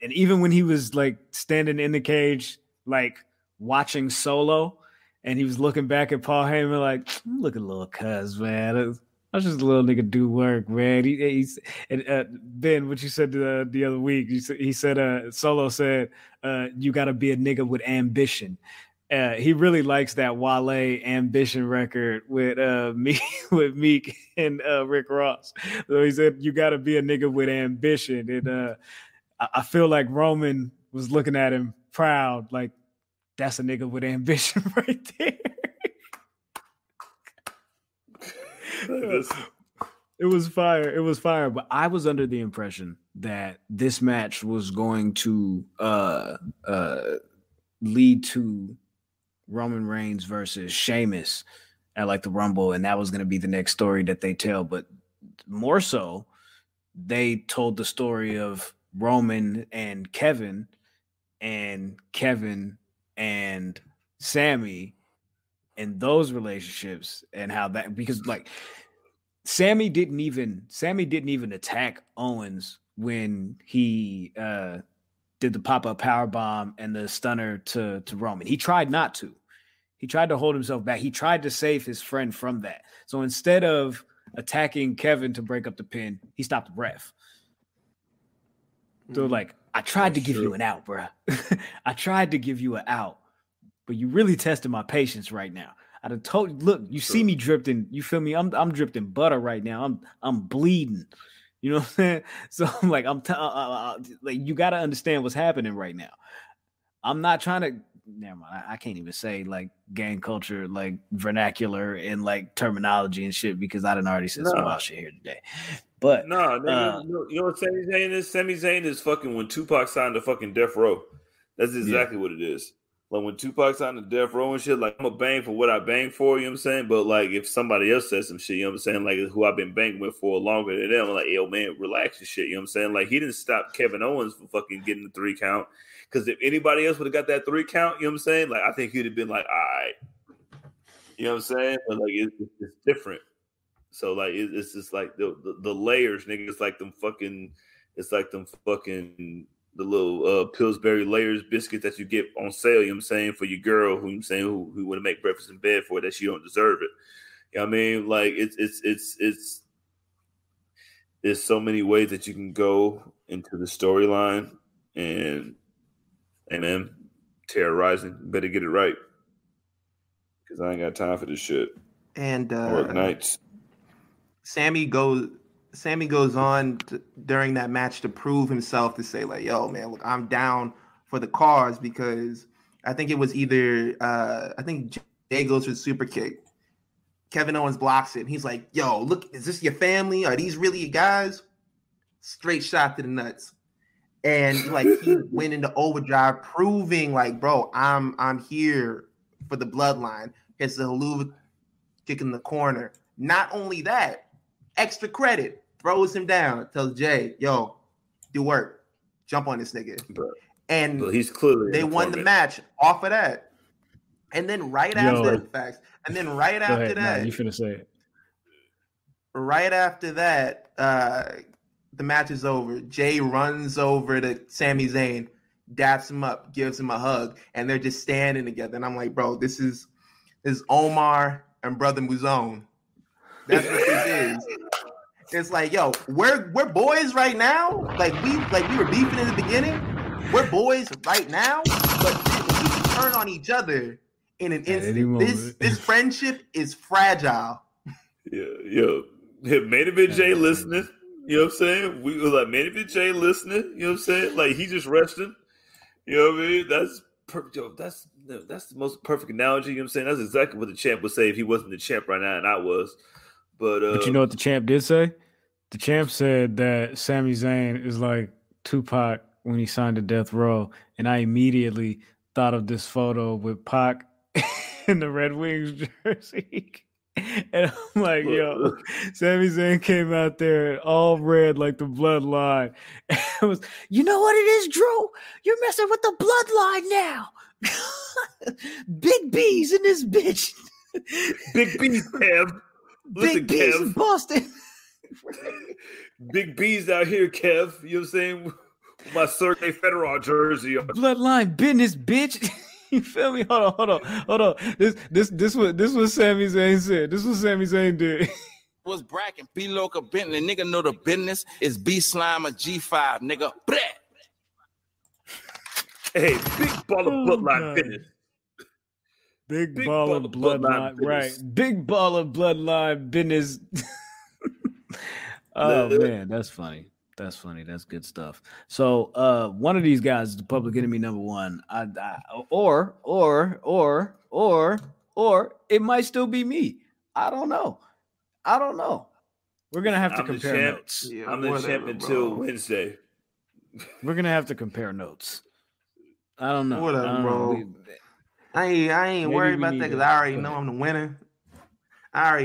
even when he was like standing in the cage, like watching Solo, and he was looking back at Paul Heyman like, look at little cuz, man. I was just a little nigga do work, man. Ben, what you said the other week, he said, Solo said, you got to be a nigga with ambition. He really likes that Wale ambition record with Meek and Rick Ross. So he said, you got to be a nigga with ambition. And I feel like Roman was looking at him proud, like, that's a nigga with ambition right there. It was fire. But I was under the impression that this match was going to lead to Roman Reigns versus Sheamus at like the Rumble, and that was going to be the next story that they tell. But more so, they told the story of Roman and Kevin and Sami and those relationships, and how that, because like Sami didn't even attack Owens when he did the pop-up power bomb and the stunner to Roman. He tried not to. He tried to hold himself back. He tried to save his friend from that. So instead of attacking Kevin to break up the pin, he stopped the ref. So like, I tried to give you an out, bro. I tried to give you an out, but you really tested my patience right now. I'd have told you, look, you see me drifting. You feel me? I'm drifting butter right now. I'm bleeding. You know what I'm saying? So I'm like, like, you got to understand what's happening right now. I'm not trying to. Never mind. I can't even say like gang culture, like vernacular and like terminology and shit, because I done already said some wild shit here today. But you know what Sami Zayn is? Sami Zayn is fucking when Tupac signed to fucking Death Row. That's exactly what it is. Like when Tupac signed to Death Row and shit, like I'm a bang for what I bang for, you know what I'm saying? But like if somebody else says some shit, you know what I'm saying? Like who I've been banging with for longer than them, I'm like, yo man, relax your shit, you know what I'm saying? Like he didn't stop Kevin Owens from fucking getting the 3 count. Because if anybody else would have got that 3 count, you know what I'm saying? Like I think he'd have been like, all right. You know what I'm saying? But like it's different. So like it's just like the layers, nigga. It's like them fucking the little Pillsbury layers biscuit that you get on sale, you know what I'm saying, for your girl who I'm saying who want to make breakfast in bed for, that she don't deserve it. You know what I mean? Like it's there's so many ways that you can go into the storyline, and man, terrorizing. Better get it right, because I ain't got time for this shit. And work nights. Sami goes on during that match to prove himself, to say like, yo, man, look, I'm down for the cause, because I think it was either I think Jay goes for the super kick. Kevin Owens blocks it. And he's like, yo, look, is this your family? Are these really your guys? Straight shot to the nuts. And like he went into overdrive, proving like, bro, I'm here for the bloodline. Gets the haluva kick in the corner. Not only that, extra credit, throws him down, tells Jay, yo, do work. Jump on this nigga. And he's clearly they won the match off of that. And then right after that, you finna say it. Right after that, the match is over. Jay runs over to Sami Zayn, daps him up, gives him a hug, and they're just standing together. And I'm like, bro, this is Omar and Brother Muzone. That's what this is. It's like, yo, we're boys right now. Like we were beefing in the beginning. We're boys right now, but we can turn on each other in an instant. This friendship is fragile. Yeah. Made it been Jay listening. You know what I'm saying? We were like, made it been Jay listening. You know what I'm saying? Like he just resting. You know what I mean? That's perfect. Yo, that's the most perfect analogy. You know what I'm saying? That's exactly what the champ would say if he wasn't the champ right now, and I was. But you know what the champ did say? The champ said that Sami Zayn is like Tupac when he signed to Death Row, and I immediately thought of this photo with Pac in the Red Wings jersey. And I'm like, yo, Sami Zayn came out there all red like the Bloodline. And it was, you know what it is, Drew? You're messing with the Bloodline now. Big B's in this bitch. Big B's, Kev. Listen, Big B's Kev. in Boston. Big B's out here, Kev. You know what I'm saying? My Sergey Fedorov jersey. Bloodline business, bitch. You feel me? Hold on. This was Sami Zayn said. This was Sami Zayn did. Was bracking B Loca Bentley. Nigga know the business is B Slime or G5, nigga. Blah. Hey, big ball of Bloodline business. Big ball of bloodline, right? Big ball of bloodline business. Oh man, that's funny. That's funny. That's good stuff. So, one of these guys is the public enemy number one. Or it might still be me. I don't know. We're gonna have to compare notes. Yeah, I'm the champ until Wednesday. We're gonna have to compare notes. I don't know. Whatever, bro. I ain't worried about that because I already know I'm the winner. I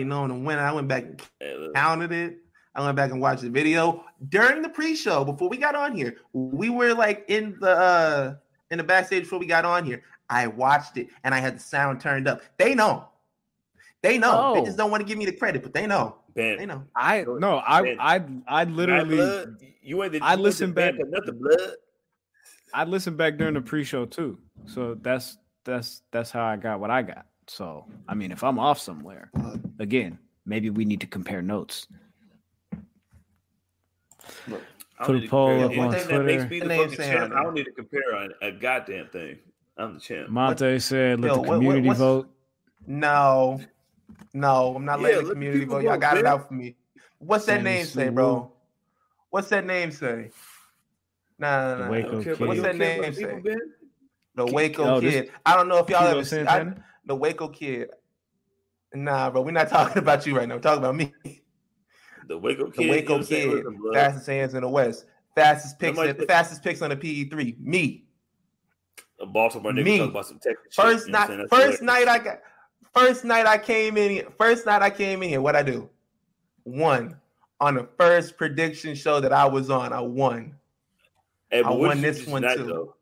went back and counted it. I went back and watched the video during the pre-show before we got on here. We were like in the backstage before we got on here. I watched it and I had the sound turned up. They know. Oh. They just don't want to give me the credit, but they know. Ben, they know. I literally. I listened back. I listened back during the pre-show too. So that's how I got what I got. So I mean, if I'm off somewhere, again, maybe we need to compare notes. Look, put a poll up on Twitter. That makes me the fucking champ. I don't need to compare a goddamn thing. I'm the champ. Monte said, "Let the community vote." No, I'm not letting the community vote. Y'all got it out for me. What's that name say, bro? What's that name say? Nah. What's that name say? The Waco Kid. I don't know if y'all ever seen the Waco Kid. Nah, bro, we're not talking about you right now. We're talking about me. The Waco Kid. The Waco Kid. Fastest hands in the West. Fastest picks on the PE3. Me. A Baltimore nigga talk about some Texas First night I came in here. What I do? Won. On the first prediction show that I was on, I won. Hey, I won this one too. Though?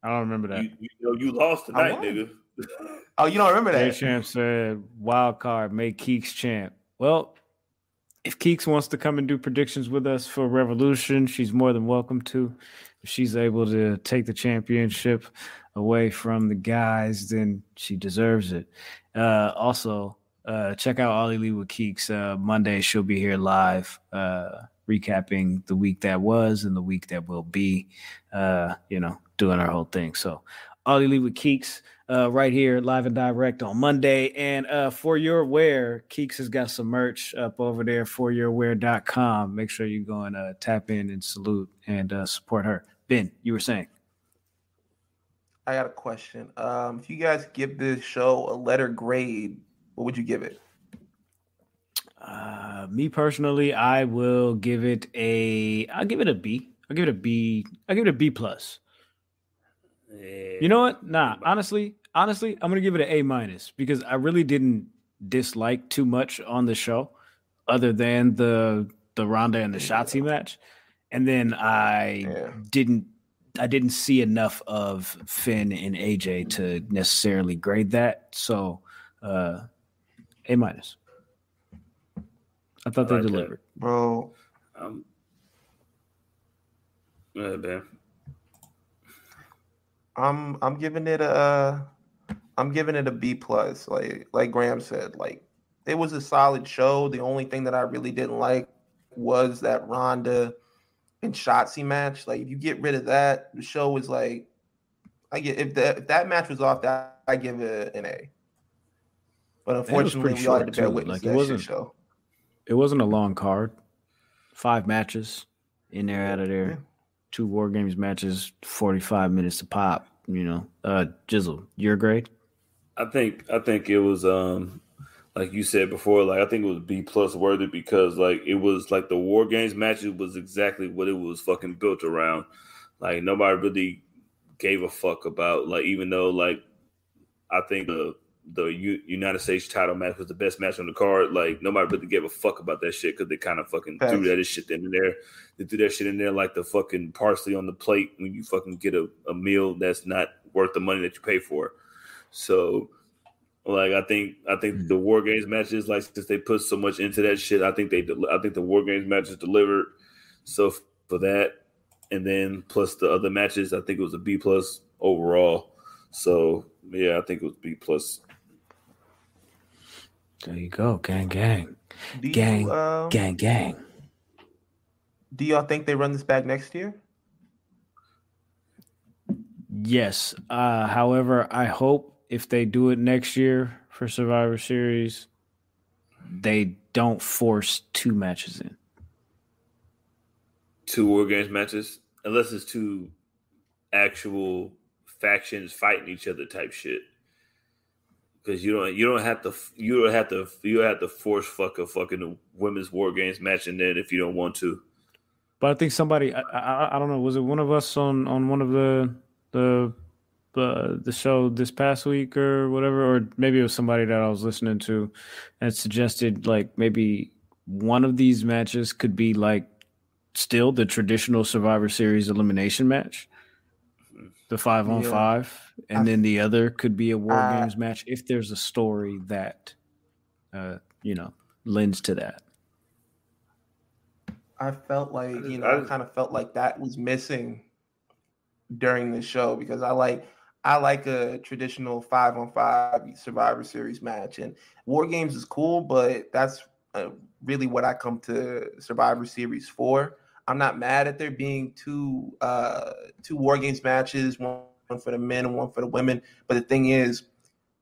I don't remember that. You lost tonight, nigga. Oh, you don't remember that? Champ said, wild card, make Keeks champ. Well, if Keeks wants to come and do predictions with us for Revolution, she's more than welcome to. If she's able to take the championship away from the guys, then she deserves it. Also, check out All Elite with Keeks. Monday, she'll be here live, recapping the week that was and the week that will be, doing our whole thing. So All Elite with Keeks right here, live and direct on Monday. And for your wear, Keeks has got some merch up over there, foryourwear.com. Make sure you go and tap in and salute and support her. Ben, you were saying? I got a question. If you guys give this show a letter grade, what would you give it? Me personally, I will give it I'll give it a B. I'll give it a B. I'll give it a B plus. You know what? Nah, honestly, I'm gonna give it an A- because I really didn't dislike too much on the show, other than the Ronda and the Shotzi match, and then I didn't see enough of Finn and AJ to necessarily grade that. So, A-. I thought they delivered, bro. Man. I'm giving it a B plus. Like Graham said, like it was a solid show. The only thing that I really didn't like was that Ronda and Shotzi match. Like if you get rid of that, the show was like if that match was off, that I give it an A. But unfortunately, we all had to bear witness to that show. It wasn't a long card. 5 matches in there, out of there. Yeah. 2 War Games matches, 45 minutes to pop. Jizzle, your grade? I think it was like you said before, like I think it was B plus worthy because like it was like the War Games matches was exactly what it was fucking built around. Like nobody really gave a fuck about, like, even though like I think the United States title match was the best match on the card. Like nobody really gave a fuck about that shit because they kind of fucking threw that shit in there. They threw that shit in there like the fucking parsley on the plate when you fucking get a meal that's not worth the money that you pay for. So, like I think the War Games matches, like since they put so much into that shit, I think the War Games matches delivered. So for that, and then plus the other matches, I think it was a B+ overall. So yeah, I think it was B+. There you go, gang. Gang. Do y'all think they run this back next year? Yes. However, I hope if they do it next year for Survivor Series, they don't force 2 matches in. 2 War Games matches, unless it's 2 actual factions fighting each other type shit. Because you don't have to force fuck a fucking women's War Games match in there if you don't want to. But I think somebody I don't know, was it one of us on one of the show this past week or whatever, or maybe it was somebody that I was listening to and suggested like maybe one of these matches could be like still the traditional Survivor Series elimination match, the 5-on-5, and then the other could be a War Games match if there's a story that lends to that. I felt like I kind of felt like that was missing during the show because I like a traditional 5-on-5 Survivor Series match, and War Games is cool, but that's really what I come to Survivor Series for. I'm not mad at there being two War Games matches, one for the men and one for the women. But the thing is,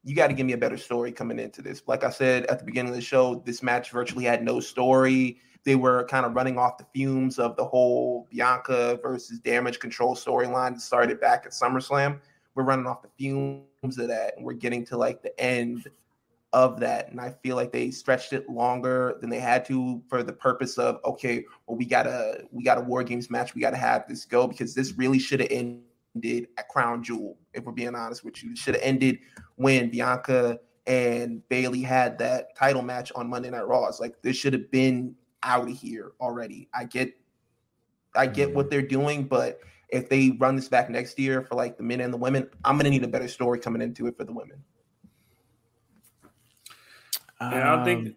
you got to give me a better story coming into this. Like I said at the beginning of the show, this match virtually had no story. They were kind of running off the fumes of the whole Bianca versus Damage CTRL storyline that started back at SummerSlam. We're running off the fumes of that, and we're getting to like the end of that, and I feel like they stretched it longer than they had to for the purpose of, okay, well, we got a War Games match, we got to have this go, because this really should have ended at Crown Jewel, if we're being honest with you. It should have ended when Bianca and Bayley had that title match on Monday Night Raw. It's like this should have been out of here already. I get what they're doing, but if they run this back next year for like the men and the women, I'm gonna need a better story coming into it for the women. And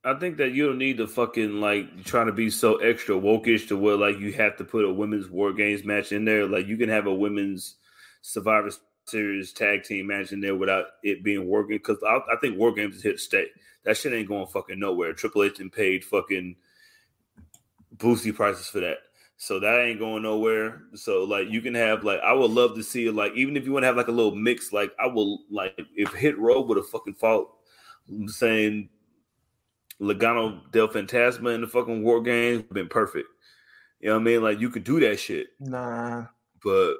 I think that you don't need to fucking like trying to be so extra wokish to where like you have to put a women's War Games match in there. Like you can have a women's Survivor Series tag team match in there without it being War Games, because I think War Games is here to stay. That shit ain't going fucking nowhere. Triple H and paid fucking boosty prices for that. So that ain't going nowhere. So like you can have like, I would love to see it, like even if you want to have like a little mix, like I will, like if Hit Row would have fucking fought, I'm saying Legado del Fantasma in the fucking War Games would have been perfect. You know what I mean? Like you could do that shit. Nah. But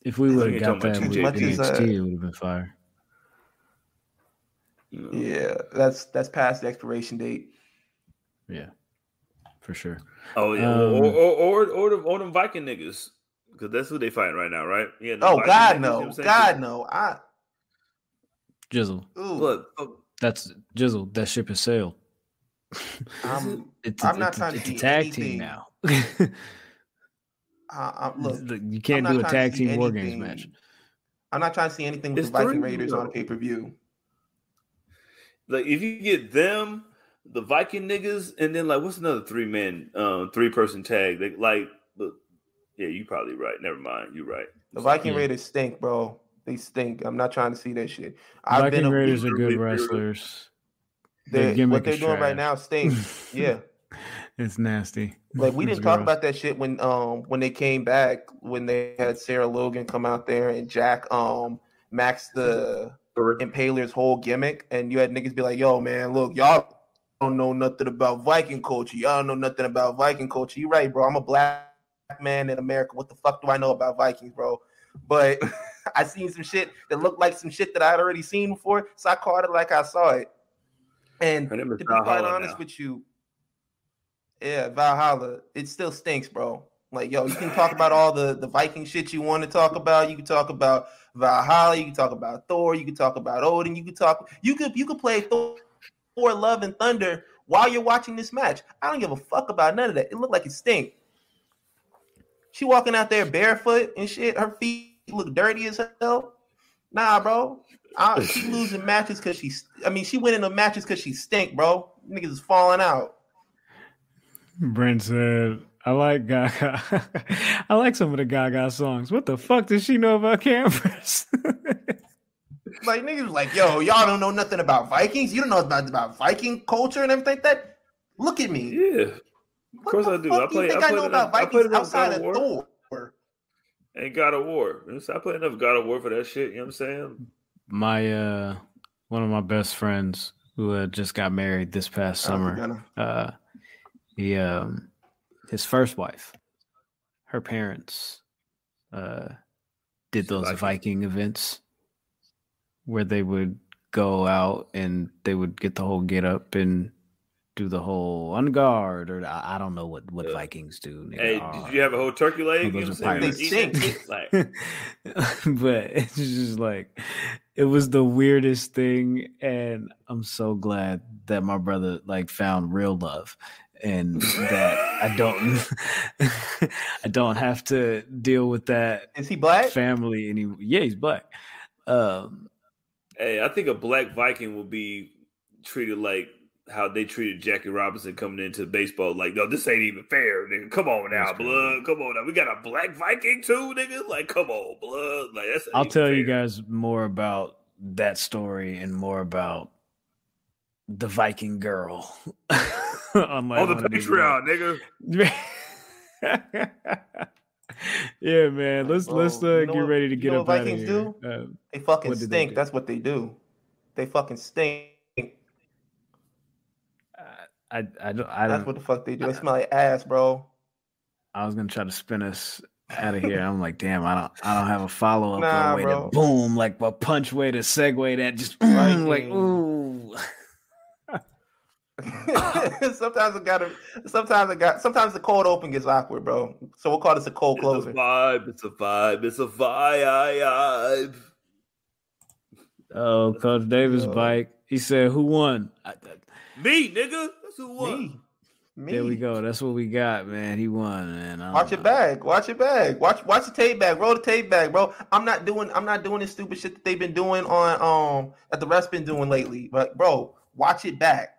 if we would have got that with NXT, it would have been fire. Yeah, that's past the expiration date. Yeah, for sure. Oh yeah, or them Viking niggas, because that's who they fighting right now, right? Yeah. Oh God, no, God no. Jizzle. Look, that's Jizzle. That ship has sailed. I'm not trying to see a tag anything. team now. Look, you can't do a tag team War Games match. I'm not trying to see anything with the Viking Raiders on a pay-per-view. Like if you get them, the Viking niggas, and then like what's another 3-person tag? Yeah, you probably right. Never mind, you're right. The Viking Raiders stink, bro. They stink. I'm not trying to see that shit. Viking Raiders are good wrestlers. What they're doing right now stinks. Yeah. It's nasty. Like we didn't talk about that shit when they came back, when they had Sarah Logan come out there and Jack Max the Impaler's whole gimmick, and you had niggas be like, yo man, look, y'all don't know nothing about Viking culture. Y'all don't know nothing about Viking culture. You're right, bro. I'm a black man in America. What the fuck do I know about Vikings, bro? But I seen some shit that looked like some shit that I had already seen before, so I caught it like I saw it. And to be quite honest with you, yeah, Valhalla, it still stinks, bro. Like, yo, you can talk about all the Viking shit you want to talk about. You can talk about Valhalla. You can talk about Thor. You can talk about Odin. You could play Thor, Love, and Thunder while you're watching this match. I don't give a fuck about none of that. It looked like it stink. She walking out there barefoot and shit. Her feet look dirty as hell. Nah, bro. She losing matches because she winning the matches because she stink, bro. Niggas is falling out. Brent said, I like Gaga. I like some of the Gaga songs. What the fuck does she know about cameras? Like, niggas like, yo, y'all don't know nothing about Vikings. You don't know about Viking culture and everything like that. Look at me. Yeah. Of course I do. I know about Vikings outside of Thor. And God of War. I play enough God of War for that shit. You know what I'm saying? My one of my best friends who just got married this past summer. His first wife, her parents did those Viking events where they would go out and they would get the whole get up and do the whole on guard, or I don't know what Vikings do. Hey, did you have a whole turkey leg? They stink. But it's just like, it was the weirdest thing, and I'm so glad that my brother found real love, and that I don't have to deal with that. Is he black? Family anymore? Yeah, he's black. Hey, I think a black Viking will be treated like how they treated Jackie Robinson coming into baseball. Like, no, this ain't even fair, nigga. Come on now, blood. Come on now. We got a black Viking too, nigga. Like, come on, blood. Like, that's. I'll tell you guys more about that story and more about the Viking girl on the Patreon, nigga. Yeah, man. Let's get ready to get up out of here. Do? They fucking stink. That's what they do. They fucking stink. I don't. That's what the fuck they do. They smell like ass, bro. I was gonna try to spin us out of here. I'm like, damn, I don't have a follow up or a way bro. to boom, like a punch way to segue that just like ooh. Sometimes the cold open gets awkward, bro. So we'll call this a cold closer. It's a vibe. Oh, Coach Davis bike. He said, "Who won?" Me, nigga. That's who won. Me. There we go. That's what we got, man. He won, man. Watch your bag. Watch the tape back. Roll the tape back, bro. I'm not doing this stupid shit that they've been doing on that the refs been doing lately. But bro, watch it back.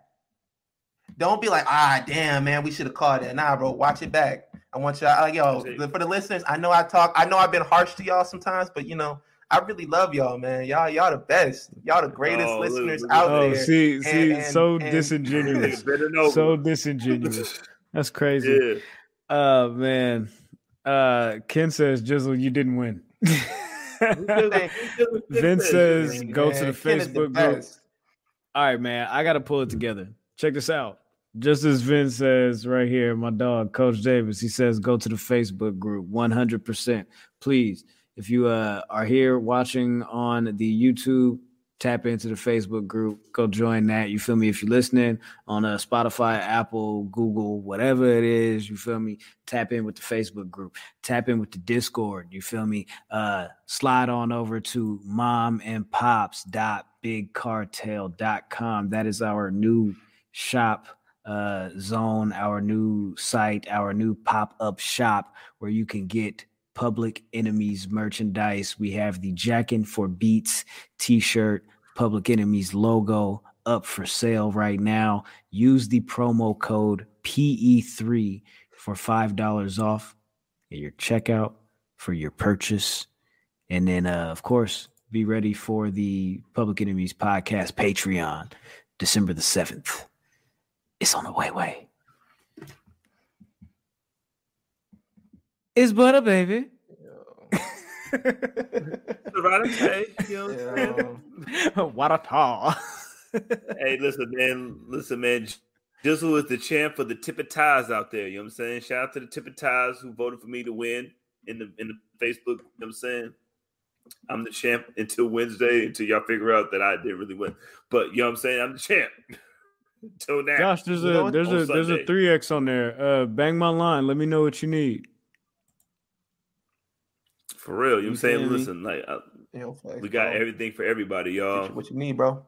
Don't be like, damn, man, we should have called it. Nah, bro, watch it back. I want y'all, for the listeners, I know I've been harsh to y'all sometimes, but I really love y'all, man. Y'all the best. Y'all the greatest listeners out there. So disingenuous. So disingenuous. That's crazy. Yeah. Man. Ken says, Jizzle, you didn't win. Vince says, go to the Facebook group. All right, man. I got to pull it together. Check this out. Just as Vince says right here, my dog, Coach Davis, he says, go to the Facebook group 100%. Please, if you are here watching on the YouTube, tap into the Facebook group. Go join that. You feel me? If you're listening on Spotify, Apple, Google, whatever it is, you feel me? Tap in with the Facebook group. Tap in with the Discord. You feel me? Slide on over to momandpops.bigcartel.com. That is our new shop zone, our new site, our new pop-up shop where you can get Public Enemies merchandise. We have the Jackin' for Beats t-shirt, Public Enemies logo up for sale right now. Use the promo code PE3 for $5 off at your checkout for your purchase. And then, of course, be ready for the Public Enemies podcast Patreon, December the 7th. It's on the way. It's butter, baby. What a tall. Hey, listen, man. Jizzle is the champ for the Tippet Ties out there. You know what I'm saying? Shout out to the Tippet Ties who voted for me to win in the Facebook. You know what I'm saying? I'm the champ until Wednesday, until y'all figure out that I didn't really win. But you know what I'm saying? I'm the champ. Until now. Josh, there's a 3X on there. Bang my line. Let me know what you need. For real, you know what I'm saying? Listen, like we got everything for everybody, y'all. What you need, bro?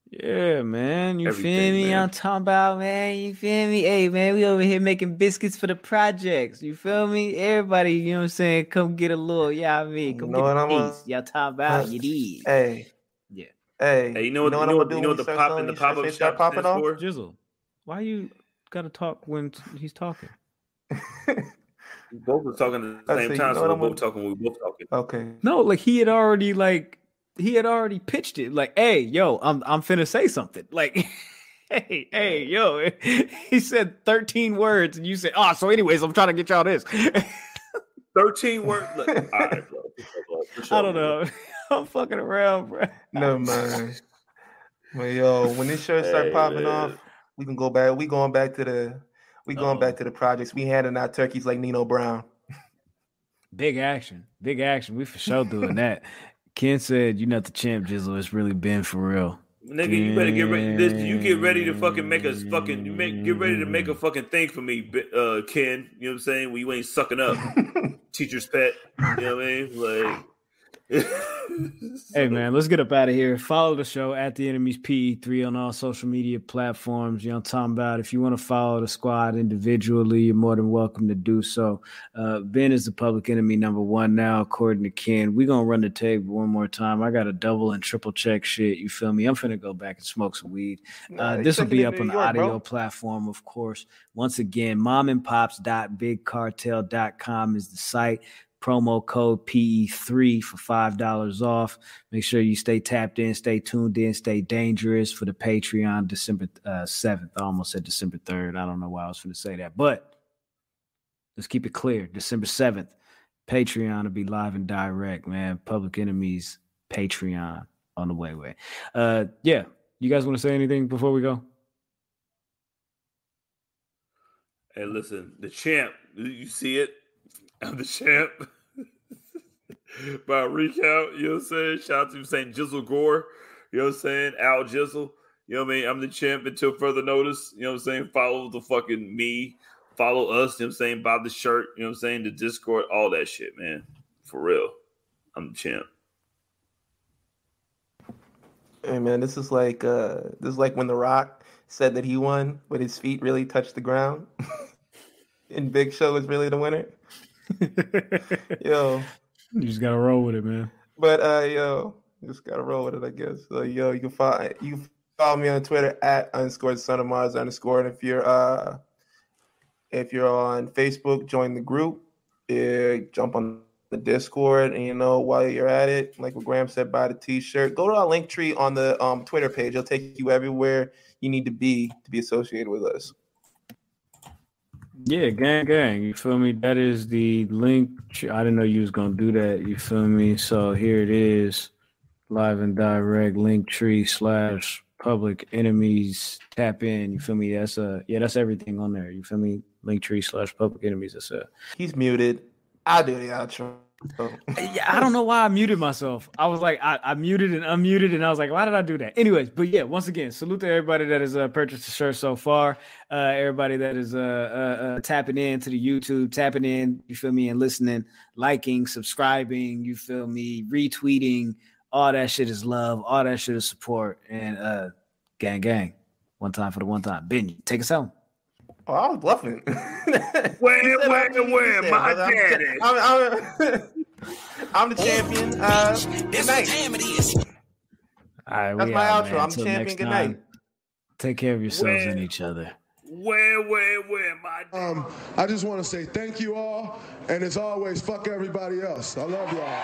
Yeah, man. You Everything, feel me? man. I'm talking about, man. You feel me? Hey, man, we over here making biscuits for the projects. You feel me? Everybody, you know what I'm saying? Come get a little, yeah, I mean, come get a piece. Y'all talking about you need. Hey. Yeah. Hey, you know what the pop-up shop popping stands off? for? Jizzle, why you gotta talk when he's talking? We both were talking at the same time, so we're both talking when we both talking. Okay. No, like he had already pitched it. Like, hey, yo, I'm finna say something. Like, hey, yo. He said 13 words, and you said, so anyways, I'm trying to get y'all this. 13 words. Look, all right, bro. I don't know. I'm fucking around, bro. No, man. Well, yo, when this shirt start popping off, we can go back. We going back to the projects. We handing out turkeys like Nino Brown. Big action. We for sure doing that. Ken said, "You not the champ, Jizzle. It's really been for real." Nigga, you better get ready. You get ready to fucking make us fucking. Get ready to make a fucking thing for me, Ken. You know what I'm saying? When you ain't sucking up, teacher's pet. You know what I mean? Like. Hey man, let's get up out of here. Follow the show at The Enemies PE3 on all social media platforms. You know what I'm talking about. If you want to follow the squad individually, you're more than welcome to do so. Ben is the public enemy number 1 now, according to Ken. We're gonna run the tape one more time. I got a double and triple check shit. You feel me? I'm finna go back and smoke some weed. This will be up on the audio platform, of course. Once again, momandpops.bigcartel.com is the site. Promo code PE3 for $5 off. Make sure you stay tapped in, stay tuned in, stay dangerous for the Patreon December 7th. I almost said December 3rd. I don't know why I was going to say that, but let's keep it clear. December 7th, Patreon will be live and direct, man. Public Enemies Patreon on the way. Yeah, you guys want to say anything before we go? Hey, listen, the champ, you see it? I'm the champ. By recount, you know what I'm saying? Shout out to St. Jizzle Gore, you know what I'm saying? Al Jizzle, you know what I mean? I'm the champ until further notice, you know what I'm saying? Follow the fucking me, follow us, you know what I'm saying? Buy the shirt, you know what I'm saying? The Discord, all that shit, man. For real. I'm the champ. Hey man, this is like when The Rock said that he won, but his feet really touched the ground. And Big Show is really the winner. Yo. You just gotta roll with it, man. But you just gotta roll with it, I guess. So you can follow me on Twitter at _SonOfMars_. And if you're on Facebook, join the group. Jump on the Discord, and while you're at it, like what Graham said, buy the t-shirt. Go to our link tree on the Twitter page. It'll take you everywhere you need to be associated with us. Yeah, gang. You feel me? That is the link. I didn't know you was gonna do that. You feel me? So here it is, live and direct. Linktree/public enemies. Tap in. You feel me? That's everything on there. You feel me? Linktree/public enemies. He's muted. I'll do the outro. Yeah, I don't know why I muted myself. I was like, I muted and unmuted, and I was like, why did I do that? Anyways, but yeah, once again, salute to everybody that has purchased the shirt so far. Everybody that is tapping in to the YouTube, tapping in, you feel me, and listening, liking, subscribing, you feel me, retweeting. All that shit is love. All that shit is support. And gang. One time for the one time. Ben, take us home. Oh, I was bluffing. Where, my daddy? I'm the champion. Good night. All right, that's my outro. Man. I'm the champion. Good night. Take care of yourselves and each other. Where, my daddy? I just want to say thank you all, and as always, fuck everybody else. I love y'all.